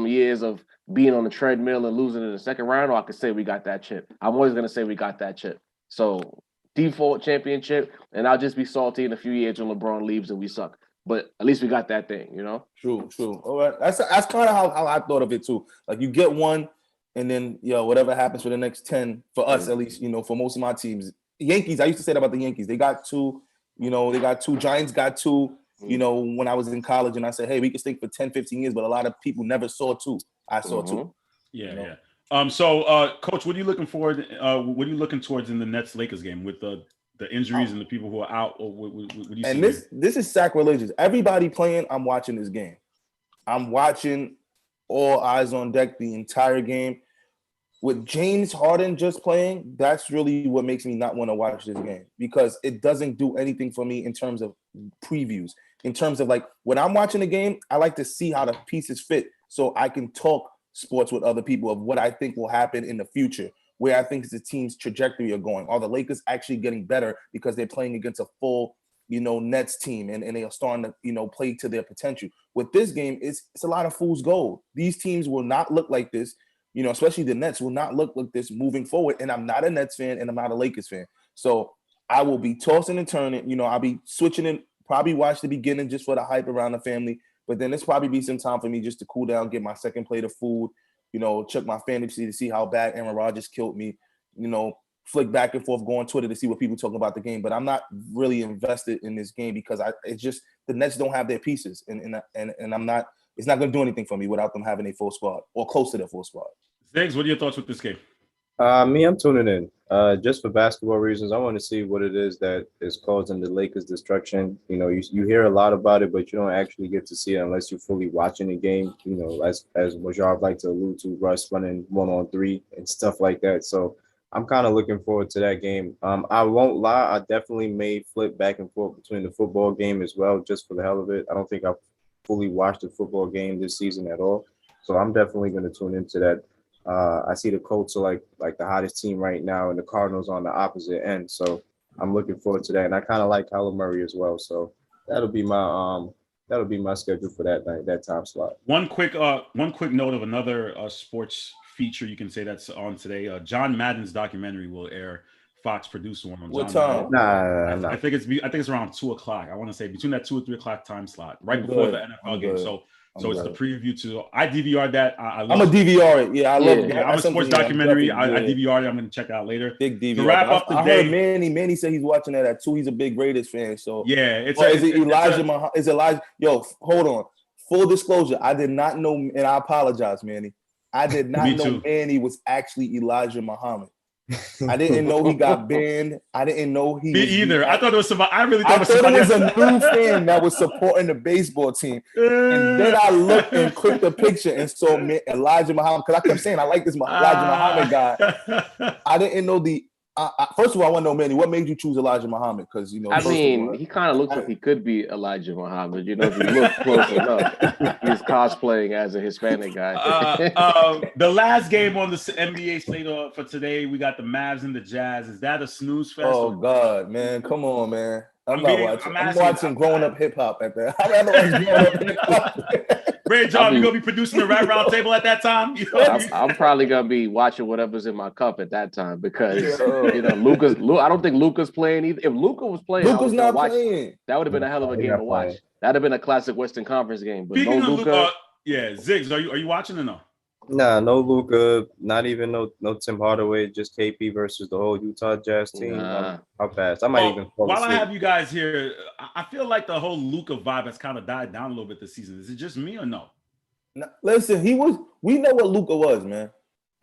Speaker 11: years of being on the treadmill and losing in the second round, or I could say we got that chip. I'm always going to say we got that chip. So default championship, and I'll just be salty in a few years when LeBron leaves and we suck. But at least we got that thing,
Speaker 9: True. All right, that's kind of how I thought of it too. Like you get one, and then whatever happens for the next 10 for us, at least for most of my teams. Yankees, I used to say that about the Yankees. They got two. They got two. Giants got two. When I was in college, and I said, hey, we can stink for 10, 15 years, but a lot of people never saw two. I saw two.
Speaker 1: Yeah. Coach, what are you looking forward? What are you looking towards in the Nets Lakers game with the injuries and the people who are out? Or what do you see?
Speaker 9: And this is sacrilegious. Everybody playing, I'm watching this game. I'm watching all eyes on deck the entire game. With James Harden just playing, that's really what makes me not want to watch this game, because it doesn't do anything for me in terms of previews. In terms of like when I'm watching a game, I like to see how the pieces fit so I can talk sports with other people of what I think will happen in the future, where I think the team's trajectory are going. Are the Lakers actually getting better because they're playing against a full, Nets team and they are starting to, play to their potential? With this game, it's a lot of fool's gold. These teams will not look like this. Especially the Nets will not look like this moving forward. And I'm not a Nets fan and I'm not a Lakers fan. So I will be tossing and turning. I'll be switching in, probably watch the beginning just for the hype around the family. But then it's probably be some time for me just to cool down, get my second plate of food, check my fantasy to see how bad Aaron Rodgers killed me, flick back and forth, go on Twitter to see what people talking about the game. But I'm not really invested in this game because it's just the Nets don't have their pieces. And I'm not – it's not going to do anything for me without them having a full squad or close to their full squad.
Speaker 1: Ziggs, what are your thoughts with this game?
Speaker 10: I'm tuning in just for basketball reasons. I want to see what it is that is causing the Lakers' destruction. You hear a lot about it, but you don't actually get to see it unless you're fully watching the game. As Major like to allude to, Russ running 1-on-3 and stuff like that. So I'm kind of looking forward to that game. I won't lie, I definitely may flip back and forth between the football game as well, just for the hell of it. I don't think I've fully watched a football game this season at all, so I'm definitely going to tune into that. I see the Colts are like the hottest team right now, and the Cardinals on the opposite end. So I'm looking forward to that, and I kind of like Kyler Murray as well. So that'll be my schedule for that night, that time slot.
Speaker 1: One quick note of another sports feature you can say that's on today. John Madden's documentary will air. Fox produced one on
Speaker 9: what
Speaker 1: John
Speaker 9: time?
Speaker 1: Madden. I think it's around 2:00. I want to say between that 2 or 3 o'clock time slot, right before the NFL game. So it's the preview to. I DVR'd that. I'm
Speaker 9: a DVR it. Yeah, I love it.
Speaker 1: Yeah, I'm a sports documentary. I DVR'd it. I'm going to check it out later.
Speaker 9: Big DVR.
Speaker 1: To wrap up the day,
Speaker 9: heard Manny said he's watching that at 2. He's a big Raiders fan. So
Speaker 1: yeah,
Speaker 9: is it Elijah? Is Elijah? Yo, hold on. Full disclosure, I did not know, and I apologize, Manny. I did not know Manny was actually Elijah Muhammad. I didn't know he got banned. I didn't know he.
Speaker 1: Me either. I thought it was somebody. I really thought
Speaker 9: it was a new fan that was supporting the baseball team. And then I looked and clicked the picture and saw Elijah Muhammad, because I kept saying I like this Elijah Muhammad guy. I didn't know the. First of all, I want to know, Manny, what made you choose Elijah Muhammad? Because he
Speaker 11: kind of looks like he could be Elijah Muhammad. If you look close enough, he's cosplaying as a Hispanic guy.
Speaker 1: The last game on the NBA slate for today, we got the Mavs and the Jazz. Is that a snooze fest?
Speaker 9: Oh God, man, come on, man. I'm watching growing up hip hop at that. I'd rather watch growing up hip hop.
Speaker 1: Ray John, you gonna be producing the rap round table at that time?
Speaker 11: I'm probably gonna be watching whatever's in my cup at that time, because Luka's. I don't think Luka's playing either. If Luka was playing,
Speaker 9: Luka's not playing.
Speaker 11: That would have been a hell of a game to watch. That'd have been a classic Western Conference game. But
Speaker 1: Speaking
Speaker 11: no Luka.
Speaker 1: Ziggs, are you watching or no?
Speaker 10: Nah, no Luka, not even no Tim Hardaway, just KP versus the whole Utah Jazz team. How fast? I might even fall
Speaker 1: while
Speaker 10: asleep.
Speaker 1: I have you guys here, I feel like the whole Luka vibe has kind of died down a little bit this season. Is it just me or no?
Speaker 9: Listen, we know what Luka was, man.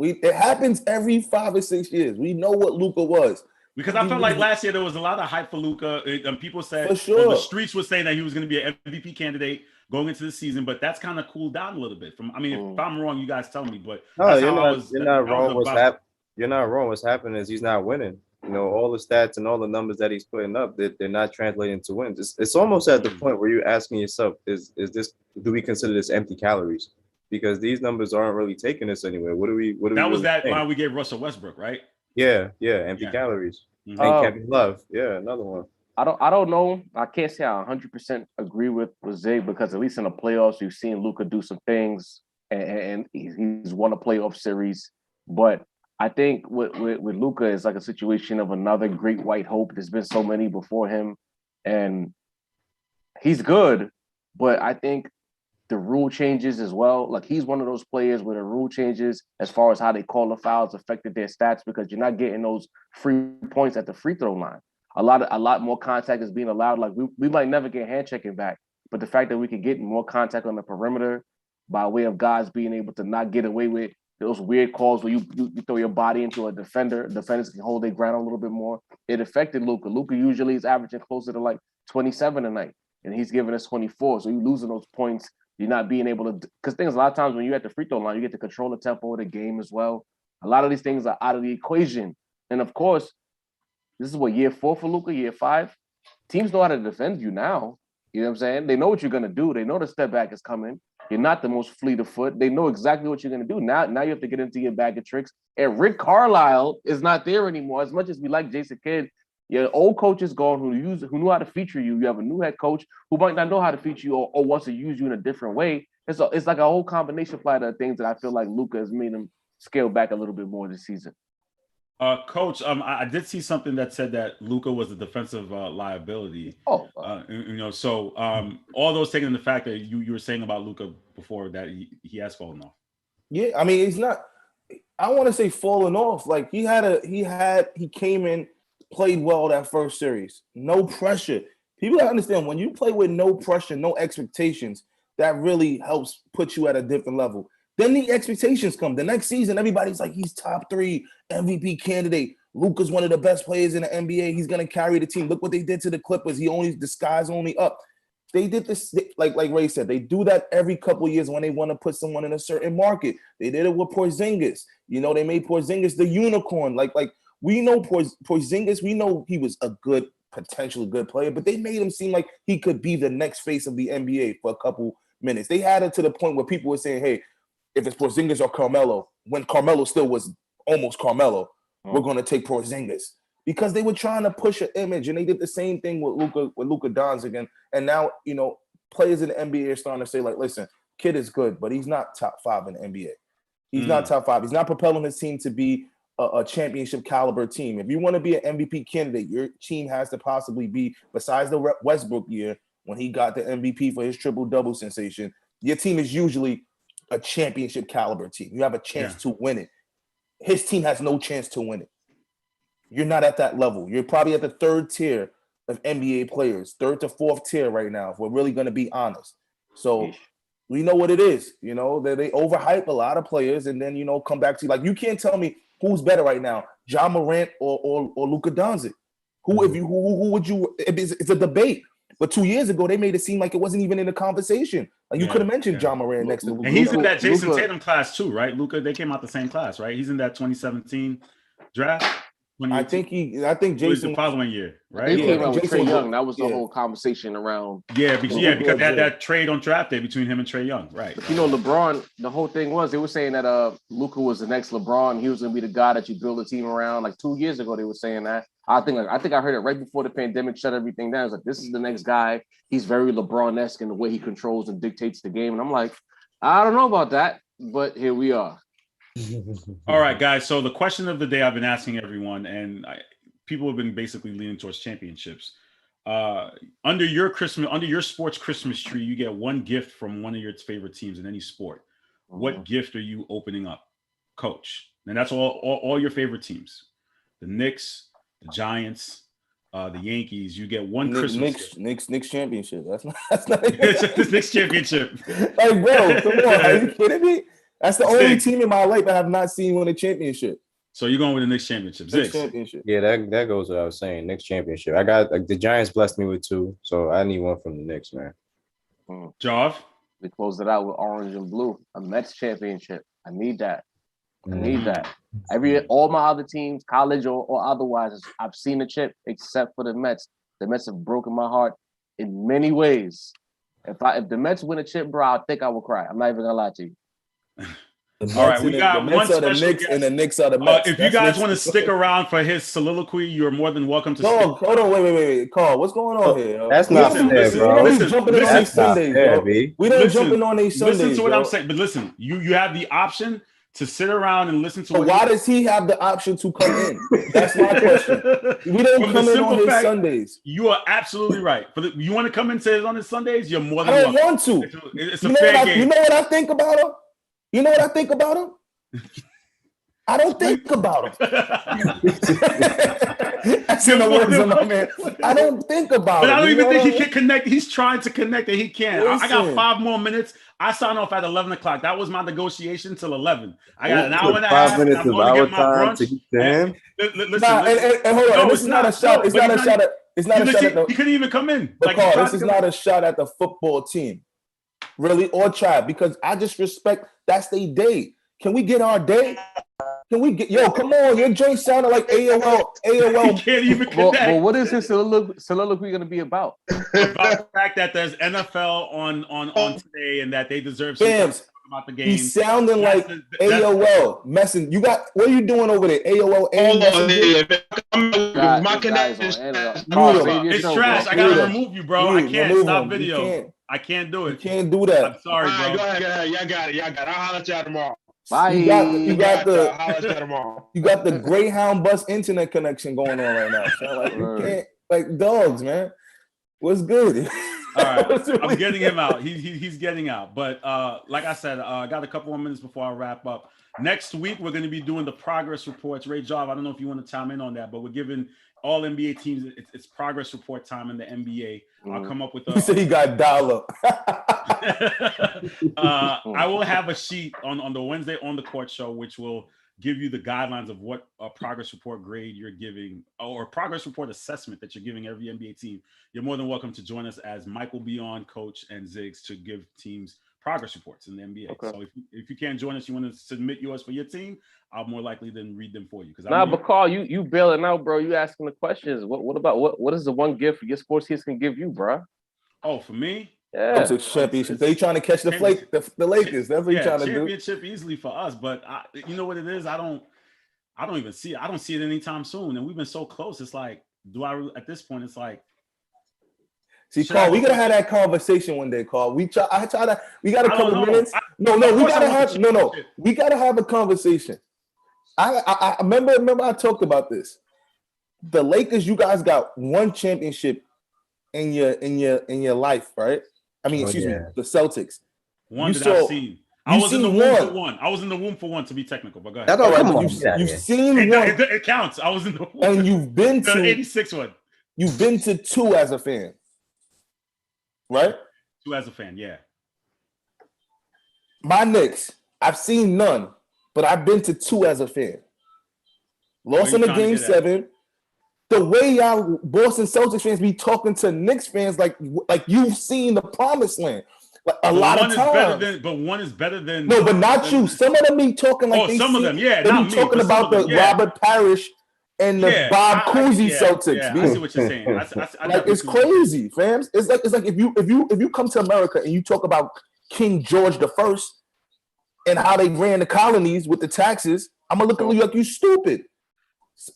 Speaker 9: It happens every 5 or 6 years. We know what Luka was.
Speaker 1: Because I felt like last year there was a lot of hype for Luka, and people said the streets were saying that he was going to be an MVP candidate going into the season, but that's kind of cooled down a little bit. If I'm wrong, you guys tell me. But
Speaker 10: you're not wrong. What's happening is he's not winning. All the stats and all the numbers that he's putting up, they're not translating to wins. It's almost at the point where you're asking yourself, do we consider this empty calories? Because these numbers aren't really taking us anywhere. What do we?
Speaker 1: That was that why we gave Russell Westbrook, right?
Speaker 10: Yeah, empty calories. And Kevin Love, another one.
Speaker 11: I don't know. I can't say I 100% agree with Zig, because at least in the playoffs, you've seen Luka do some things, and he's won a playoff series. But I think with Luka, it's like a situation of another great white hope. There's been so many before him, and he's good. But I think the rule changes as well. Like, he's one of those players where the rule changes as far as how they call the fouls affected their stats, because you're not getting those free points at the free throw line. A lot more contact is being allowed. Like, we might never get hand checking back, but the fact that we could get more contact on the perimeter by way of guys being able to not get away with those weird calls where you throw your body into a defender. Defenders can hold their ground a little bit more. It affected Luka. Luka usually is averaging closer to like 27 a night, and he's giving us 24. So you're losing those points. You're not being able to, because things a lot of times when you're at the free throw line, you get to control the tempo of the game as well. A lot of these things are out of the equation. And of course, this is what, year 4 for Luka, year 5? Teams know how to defend you now. You know what I'm saying? They know what you're going to do. They know the step back is coming. You're not the most fleet of foot. They know exactly what you're going to do. Now you have to get into your bag of tricks. And Rick Carlisle is not there anymore. As much as we like Jason Kidd, your old coach is gone who knew how to feature you. You have a new head coach who might not know how to feature you or wants to use you in a different way. It's like a whole combination of things that I feel like Luka has made him scale back a little bit more this season.
Speaker 1: Coach, I did see something that said that Luka was a defensive liability.
Speaker 11: Oh,
Speaker 1: so all those taking the fact that you were saying about Luka before that he has fallen off.
Speaker 9: Yeah, I mean, he's not. I want to say falling off. Like he came in, played well that first series. No pressure. People gotta understand when you play with no pressure, no expectations, that really helps put you at a different level. Then the expectations come. The next season, everybody's like, he's top 3 MVP candidate. Luka's one of the best players in the NBA. He's gonna carry the team. Look what they did to the Clippers. The sky's only up. They did this, like Ray said, they do that every couple of years when they want to put someone in a certain market. They did it with Porzingis. They made Porzingis the unicorn. Like we know Porzingis, we know he was a potentially good player, but they made him seem like he could be the next face of the NBA for a couple minutes. They had it to the point where people were saying, hey, if it's Porzingis or Carmelo, when Carmelo still was almost Carmelo, we're going to take Porzingis. Because they were trying to push an image, and they did the same thing with Luka Doncic. And now, players in the NBA are starting to say, like, listen, kid is good, but he's not top 5 in the NBA. He's not top 5. He's not propelling his team to be a championship caliber team. If you want to be an MVP candidate, your team has to possibly be, besides the Westbrook year, when he got the MVP for his triple-double sensation, your team is usually a championship caliber team. You have a chance to win it. His team has no chance to win it. You're not at that level. You're probably at the 3rd tier of NBA players, 3rd to 4th tier right now, if we're really going to be honest. So we know what it is. They overhype a lot of players and then, come back to you. Like, you can't tell me who's better right now, Ja Morant or Luka Doncic. Who would you? It's a debate. But 2 years ago, they made it seem like it wasn't even in the conversation. Like you could have mentioned Ja Morant next to Luka.
Speaker 1: And he's in that Jason Tatum class too, right? Luka, they came out the same class, right? He's in that 2017 draft.
Speaker 9: I think Jason
Speaker 1: the following year, right?
Speaker 11: He came out with Trae Young. That was the whole conversation around.
Speaker 1: Because they had that trade on draft day between him and Trae Young, right?
Speaker 11: But LeBron. The whole thing was they were saying that Luka was the next LeBron. He was going to be the guy that you build a team around. Like 2 years ago, they were saying that. I think I heard it right before the pandemic shut everything down. It's like, this is the next guy. He's very LeBron-esque in the way he controls and dictates the game. And I'm like, I don't know about that, but here we are.
Speaker 1: All right, guys. So the question of the day I've been asking everyone, and people have been basically leaning towards championships. Under your sports Christmas tree, you get one gift from one of your favorite teams in any sport. What gift are you opening up, Coach? And that's all your favorite teams. The Knicks, the Giants, the Yankees. You get one Christmas
Speaker 9: Knicks championship. That's not
Speaker 1: the Knicks championship.
Speaker 9: Like, bro, come on. Are you kidding me? That's the only team in my life I have not seen win a championship.
Speaker 1: So you're going with the Knicks championship.
Speaker 9: Knicks championship.
Speaker 10: Yeah, that goes what I was saying. Knicks championship. I got the Giants blessed me with 2, so I need one from the Knicks, man.
Speaker 1: Jav?
Speaker 11: We closed it out with orange and blue. A Mets championship. I need that. I need that. All my other teams, college or otherwise, I've seen the chip except for the Mets. The Mets have broken my heart in many ways. If the Mets win a chip, bro, I think I will cry. I'm not even gonna lie to you.
Speaker 1: All right, we got one special guest.
Speaker 9: And the Knicks are the Mets.
Speaker 1: If you guys want to stick around for his soliloquy, you're more than welcome to.
Speaker 9: No, hold on, wait, Carl, what's going on here?
Speaker 10: That's not fair, bro.
Speaker 9: We don't jump in on these Sundays, bro. We don't jump in on these Sundays.
Speaker 1: Listen to what I'm saying, but listen, you have the option to sit around and listen to.
Speaker 9: So why does he have the option to come in? That's my question. We don't come in on his Sundays.
Speaker 1: You are absolutely right. You want to come in on his Sundays? You're more than welcome.
Speaker 9: I don't want to.
Speaker 1: It's a fair game.
Speaker 9: You know what I think about him? I don't think about him. That's in the words of my man. I don't think about him.
Speaker 1: But I don't even think he can connect. He's trying to connect and he can't. I got 5 more minutes. I signed off at 11 o'clock. That was my negotiation till 11. I got an
Speaker 10: It
Speaker 1: hour
Speaker 10: took
Speaker 1: and a
Speaker 10: 5
Speaker 1: half. And
Speaker 10: minutes
Speaker 1: I'm
Speaker 10: of
Speaker 1: going to
Speaker 10: our
Speaker 1: get my
Speaker 10: time
Speaker 1: brunch.
Speaker 10: to get to him.
Speaker 1: Listen,
Speaker 9: and hold on.
Speaker 1: No,
Speaker 9: This is not a shot. It's
Speaker 1: but
Speaker 9: not a
Speaker 1: he's
Speaker 9: shot at. It's not a shot at the.
Speaker 1: He couldn't even come in.
Speaker 9: But
Speaker 1: Like, he
Speaker 9: Carl,
Speaker 1: tried
Speaker 9: this
Speaker 1: to
Speaker 9: is
Speaker 1: come
Speaker 9: not
Speaker 1: in.
Speaker 9: a shot at the football team, really, or tribe, because I just respect that's their day. Can we get our day? Can we get come on, your joint sounded like AOL.
Speaker 1: He can't even connect.
Speaker 11: Well, what is his soliloquy going to be about?
Speaker 1: About the fact that there's NFL on today and that they deserve some
Speaker 9: Bams,
Speaker 1: talk about the game.
Speaker 9: he's sounding
Speaker 1: That's
Speaker 9: like AOL messing. You got what are you doing over there? AOL.
Speaker 3: My connection is
Speaker 1: It's trash. I gotta remove you, bro. I can't stop video. I can't do it.
Speaker 9: You can't do that.
Speaker 1: I'm sorry, bro.
Speaker 3: Go ahead. Y'all got it. I'll holler at y'all tomorrow.
Speaker 11: Bye.
Speaker 9: You got
Speaker 3: tomorrow.
Speaker 9: you got the Greyhound bus internet connection going on right now. So like you can't like dogs, man. What's good?
Speaker 1: All right, I'm getting him out. He's getting out. But like I said, I got a couple more minutes before I wrap up. Next week we're going to be doing the progress reports. Ray Job, I don't know if you want to chime in on that, but we're giving all NBA teams it's progress report time in the NBA. I'll come up with
Speaker 9: He said he got dollar.
Speaker 1: I will have a sheet on the Wednesday on the court show, which will give you the guidelines of what a progress report grade you're giving or a progress report assessment that you're giving every NBA team. You're more than welcome to join us as Mike will be on, Coach and Ziggs, to give teams progress reports in the NBA. Okay. So if you can't join us, you want to submit yours for your team, I'll more likely than read them for you.
Speaker 11: But Carl, you bailing out, bro. You asking the questions. What is the one gift your sports teams can give you, bro?
Speaker 1: Oh, for me?
Speaker 11: Yeah.
Speaker 9: Championship. They trying to catch the Lakers. That's what you're trying to do.
Speaker 1: Championship easily for us, but you know what it is? I don't even see it. I don't see it anytime soon. And we've been so close. It's like, at this point, it's like,
Speaker 9: see, Carl, we gotta have that conversation one day, Carl. We got a couple minutes. We gotta have a conversation. I remember I talked about this. The Lakers, you guys got one championship in your life, right? I mean, excuse me, the Celtics.
Speaker 1: I've seen. I was in the womb for one. I was in the womb for one, to be technical, but go ahead.
Speaker 9: You've seen one.
Speaker 1: It counts. I was in the womb.
Speaker 9: And you've been to
Speaker 1: the 86 one.
Speaker 9: You've been to two as a fan. Right?
Speaker 1: Two as a fan, yeah.
Speaker 9: My Knicks, I've seen none, but I've been to two as a fan. Lost in the game 7. The way y'all Boston Celtics fans be talking to Knicks fans like you've seen the promised land. Like a lot of times.
Speaker 1: But one is better than
Speaker 9: no, but not you. Some of them be talking like
Speaker 1: some of them, yeah.
Speaker 9: They be talking about the Robert Parrish and the Bob Cousy Celtics.
Speaker 1: Yeah, I see what you're saying.
Speaker 9: Like it's crazy, fam. It's like if you come to America and you talk about King George I and how they ran the colonies with the taxes, I'm gonna look at you like you stupid.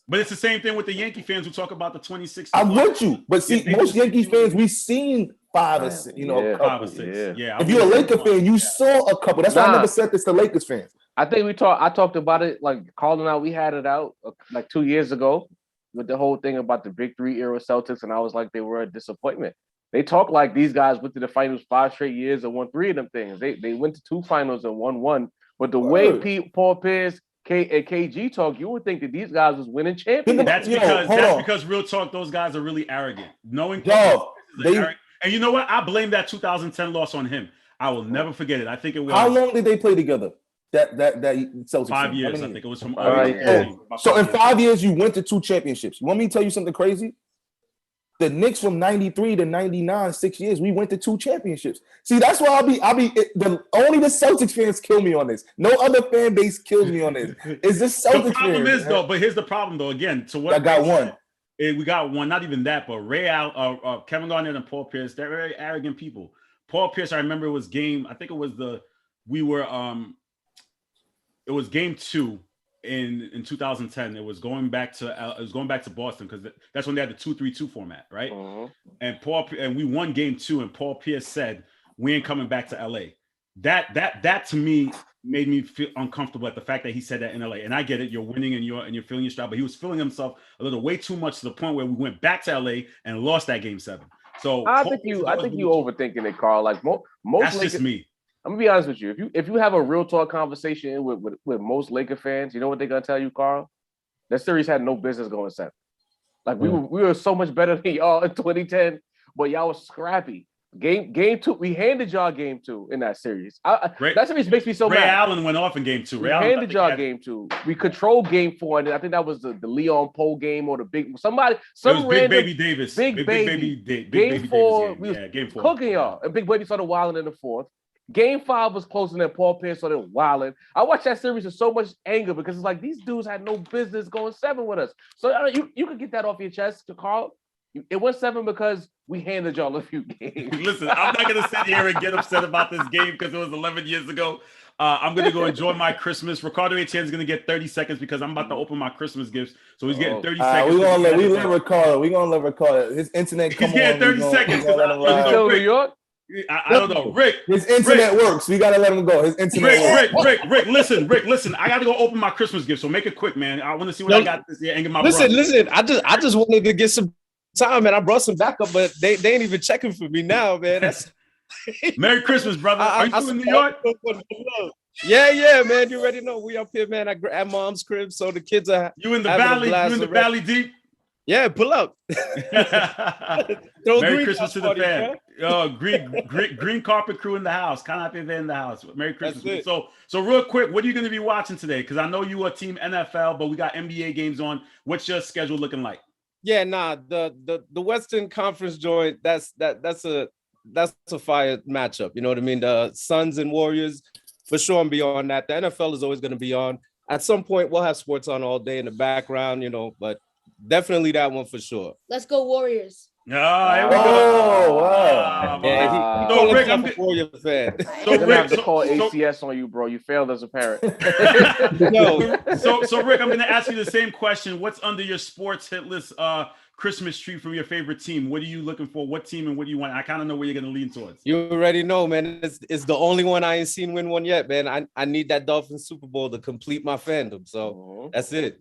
Speaker 1: But it's the same thing with the Yankee fans who talk about the 2016.
Speaker 9: I'm with you, but see, most Yankee fans we've seen 5 or 6,
Speaker 1: 5 or 6. Yeah.
Speaker 9: If you're a Laker fan, you saw a couple. That's why I never said this to Lakers fans.
Speaker 11: I think I talked about it, like calling out. We had it out like 2 years ago with the whole thing about the Big 3 era Celtics, and I was like, they were a disappointment. They talk like these guys went to the finals 5 straight years and won 3 of them things. They went to 2 finals and won 1. But the way Paul Pierce, KG talk, you would think that these guys was winning champions.
Speaker 1: That's because real talk, those guys are really arrogant. And you know what? I blame that 2010 loss on him. I will never forget it. I think it was.
Speaker 9: How long did they play together? That Celtics
Speaker 1: 5 years, I think it was from.
Speaker 9: So in 5 years, you went to 2 championships. You want me to tell you something crazy? The Knicks from 93 to 99, 6 years, we went to 2 championships. See, that's why only the Celtics fans kill me on this. No other fan base kills me on this. It's just Celtics.
Speaker 1: The problem is though, but here's the problem though. Again, so what
Speaker 9: I got one.
Speaker 1: We got one, not even that, but Kevin Garnett and Paul Pierce, they're very arrogant people. Paul Pierce, I remember it was game game 2 in 2010. It was going back to Boston because that's when they had the 2-3-2 format, right? And we won game 2, and Paul Pierce said, "We ain't coming back to LA." That to me made me feel uncomfortable at the fact that he said that in LA. And I get it, you're winning and you're feeling your stride, but he was feeling himself a little way too much to the point where we went back to LA and lost that game 7. So
Speaker 11: I think you overthinking it, Carl. Like most
Speaker 1: that's Lakers, just me.
Speaker 11: I'm gonna be honest with you. If you have a real talk conversation with most Laker fans, you know what they're gonna tell you, Carl? That series had no business going 7. Like we were so much better than y'all in 2010, but y'all was scrappy. Game 2, we handed y'all game 2 in that series. That series makes me so
Speaker 1: Ray
Speaker 11: mad.
Speaker 1: Allen went off in game 2.
Speaker 11: We handed y'all game 2. We controlled game 4, and I think that was the Leon Poole game or the big somebody. Some
Speaker 1: it was
Speaker 11: random
Speaker 1: Big Baby Davis.
Speaker 11: Big Baby.
Speaker 1: Big
Speaker 11: Game
Speaker 1: Baby
Speaker 11: 4,
Speaker 1: Davis
Speaker 11: we was
Speaker 1: game 4.
Speaker 11: cooking y'all, and Big Baby started wilding in the 4th. Game 5 was closing, and Paul Pierce started wilding. I watched that series with so much anger because it's like these dudes had no business going 7 with us. So you could get that off your chest, Carl. It went 7 because we handed y'all a few games.
Speaker 1: Listen, I'm not going to sit here and get upset about this game because it was 11 years ago. I'm going to go enjoy my Christmas. Ricardo Etienne is going to get 30 seconds because I'm about to open my Christmas gifts. So he's getting 30 seconds.
Speaker 9: We're going to let Ricardo. His internet
Speaker 1: He's getting 30 seconds.
Speaker 11: Is he still in New York?
Speaker 1: I don't know. Rick.
Speaker 9: His internet works. We got to let him go. His internet works.
Speaker 1: Rick, listen. I got to go open my Christmas gift. So make it quick, man. I want to see what I got this year and get my
Speaker 12: Listen. I just wanted to get some time, man. I brought some backup, but they ain't even checking for me now, man. That's
Speaker 1: Merry Christmas, brother. Are you still in New York?
Speaker 12: Yeah, man. You already know we up here, man. At mom's crib, so the kids are.
Speaker 1: You in the valley? You in the valley deep?
Speaker 12: Yeah, pull up.
Speaker 1: Merry Christmas to the fan. Green carpet crew in the house. Canapé in the house. Merry Christmas. So real quick, what are you going to be watching today? Because I know you are team NFL, but we got NBA games on. What's your schedule looking like?
Speaker 12: Yeah, the Western Conference joint. That's a fire matchup. You know what I mean? The Suns and Warriors for sure. I'm beyond that. The NFL is always going to be on. At some point, we'll have sports on all day in the background. You know, but. Definitely that one for sure.
Speaker 13: Let's go Warriors.
Speaker 1: Here we go.
Speaker 9: Oh, wow.
Speaker 1: So Rick, I'm
Speaker 12: a Warrior fan.
Speaker 11: So Rick, have to call ACS on you, bro. You failed as a parent.
Speaker 1: So Rick, I'm going to ask you the same question. What's under your sports hit list Christmas tree from your favorite team? What are you looking for? What team and what do you want? I kind of know where you're going to lean towards.
Speaker 12: You already know, man. It's the only one I ain't seen win one yet, man. I need that Dolphins Super Bowl to complete my fandom. So that's it.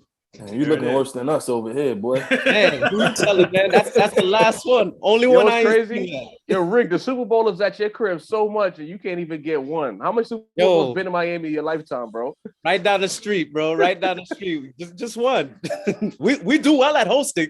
Speaker 9: You looking worse than us over here, boy.
Speaker 12: Man, who you telling, man? That's the last one. Only one I ain't seen.
Speaker 11: Yo, Rick, the Super Bowl is at your crib so much and you can't even get one. How much Super Bowls been in Miami in your lifetime, bro?
Speaker 12: Right down the street, bro. Right down the street. Just one. we do well at hosting.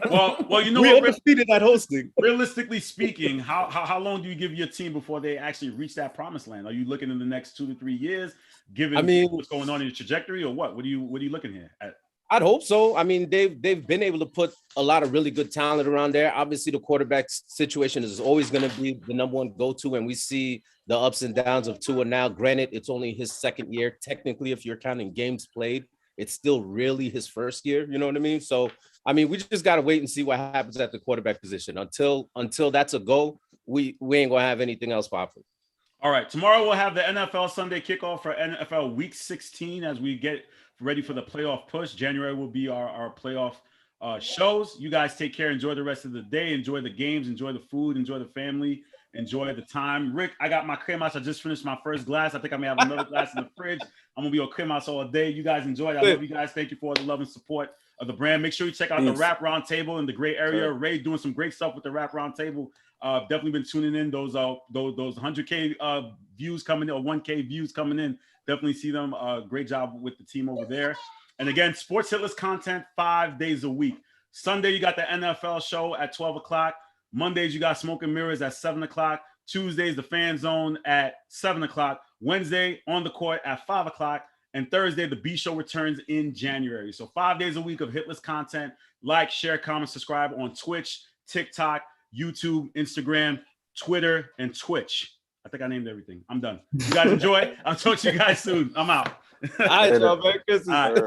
Speaker 1: Well, you know
Speaker 12: we undefeated at hosting.
Speaker 1: Realistically speaking, how long do you give your team before they actually reach that promised land? Are you looking in the next 2 to 3 years, given what's going on in your trajectory, or what? What are you looking here at?
Speaker 12: I'd hope so. I mean, they've been able to put a lot of really good talent around there. Obviously, the quarterback situation is always going to be the number one go-to, and we see the ups and downs of Tua now. Granted, it's only his second year. Technically, if you're counting games played, it's still really his first year. You know what I mean? So, I mean, we just got to wait and see what happens at the quarterback position. Until that's a go, we ain't going to have anything else popping.
Speaker 1: All right. Tomorrow we'll have the NFL Sunday kickoff for NFL Week 16 as we get ready for the playoff push. January will be our playoff shows. You guys take care. Enjoy the rest of the day. Enjoy the games. Enjoy the food. Enjoy the family. Enjoy the time. Rick, I got my cremas. I just finished my first glass. I think I may have another glass in the fridge. I'm going to be on cremas all day. You guys enjoy it. I love you guys. Thank you for all the love and support of the brand. Make sure you check out the Rap Round Table in the Gray Area. Ray doing some great stuff with the Rap Round Table. Definitely been tuning in. Those 100K views coming in, or 1K views coming in. Definitely see them. Great job with the team over there. And again, sports hitless content 5 days a week. Sunday, you got the NFL show at 12 o'clock. Mondays, you got Smoke and Mirrors at 7 o'clock. Tuesdays, the Fan Zone at 7 o'clock. Wednesday, On the Court at 5 o'clock. And Thursday, the B Show returns in January. So 5 days a week of hitless content. Like, share, comment, subscribe on Twitch, TikTok, YouTube, Instagram, Twitter, and Twitch. I think I named everything. I'm done. You guys enjoy. I'll talk to you guys soon. I'm out.
Speaker 12: All right, y'all. Merry Christmas.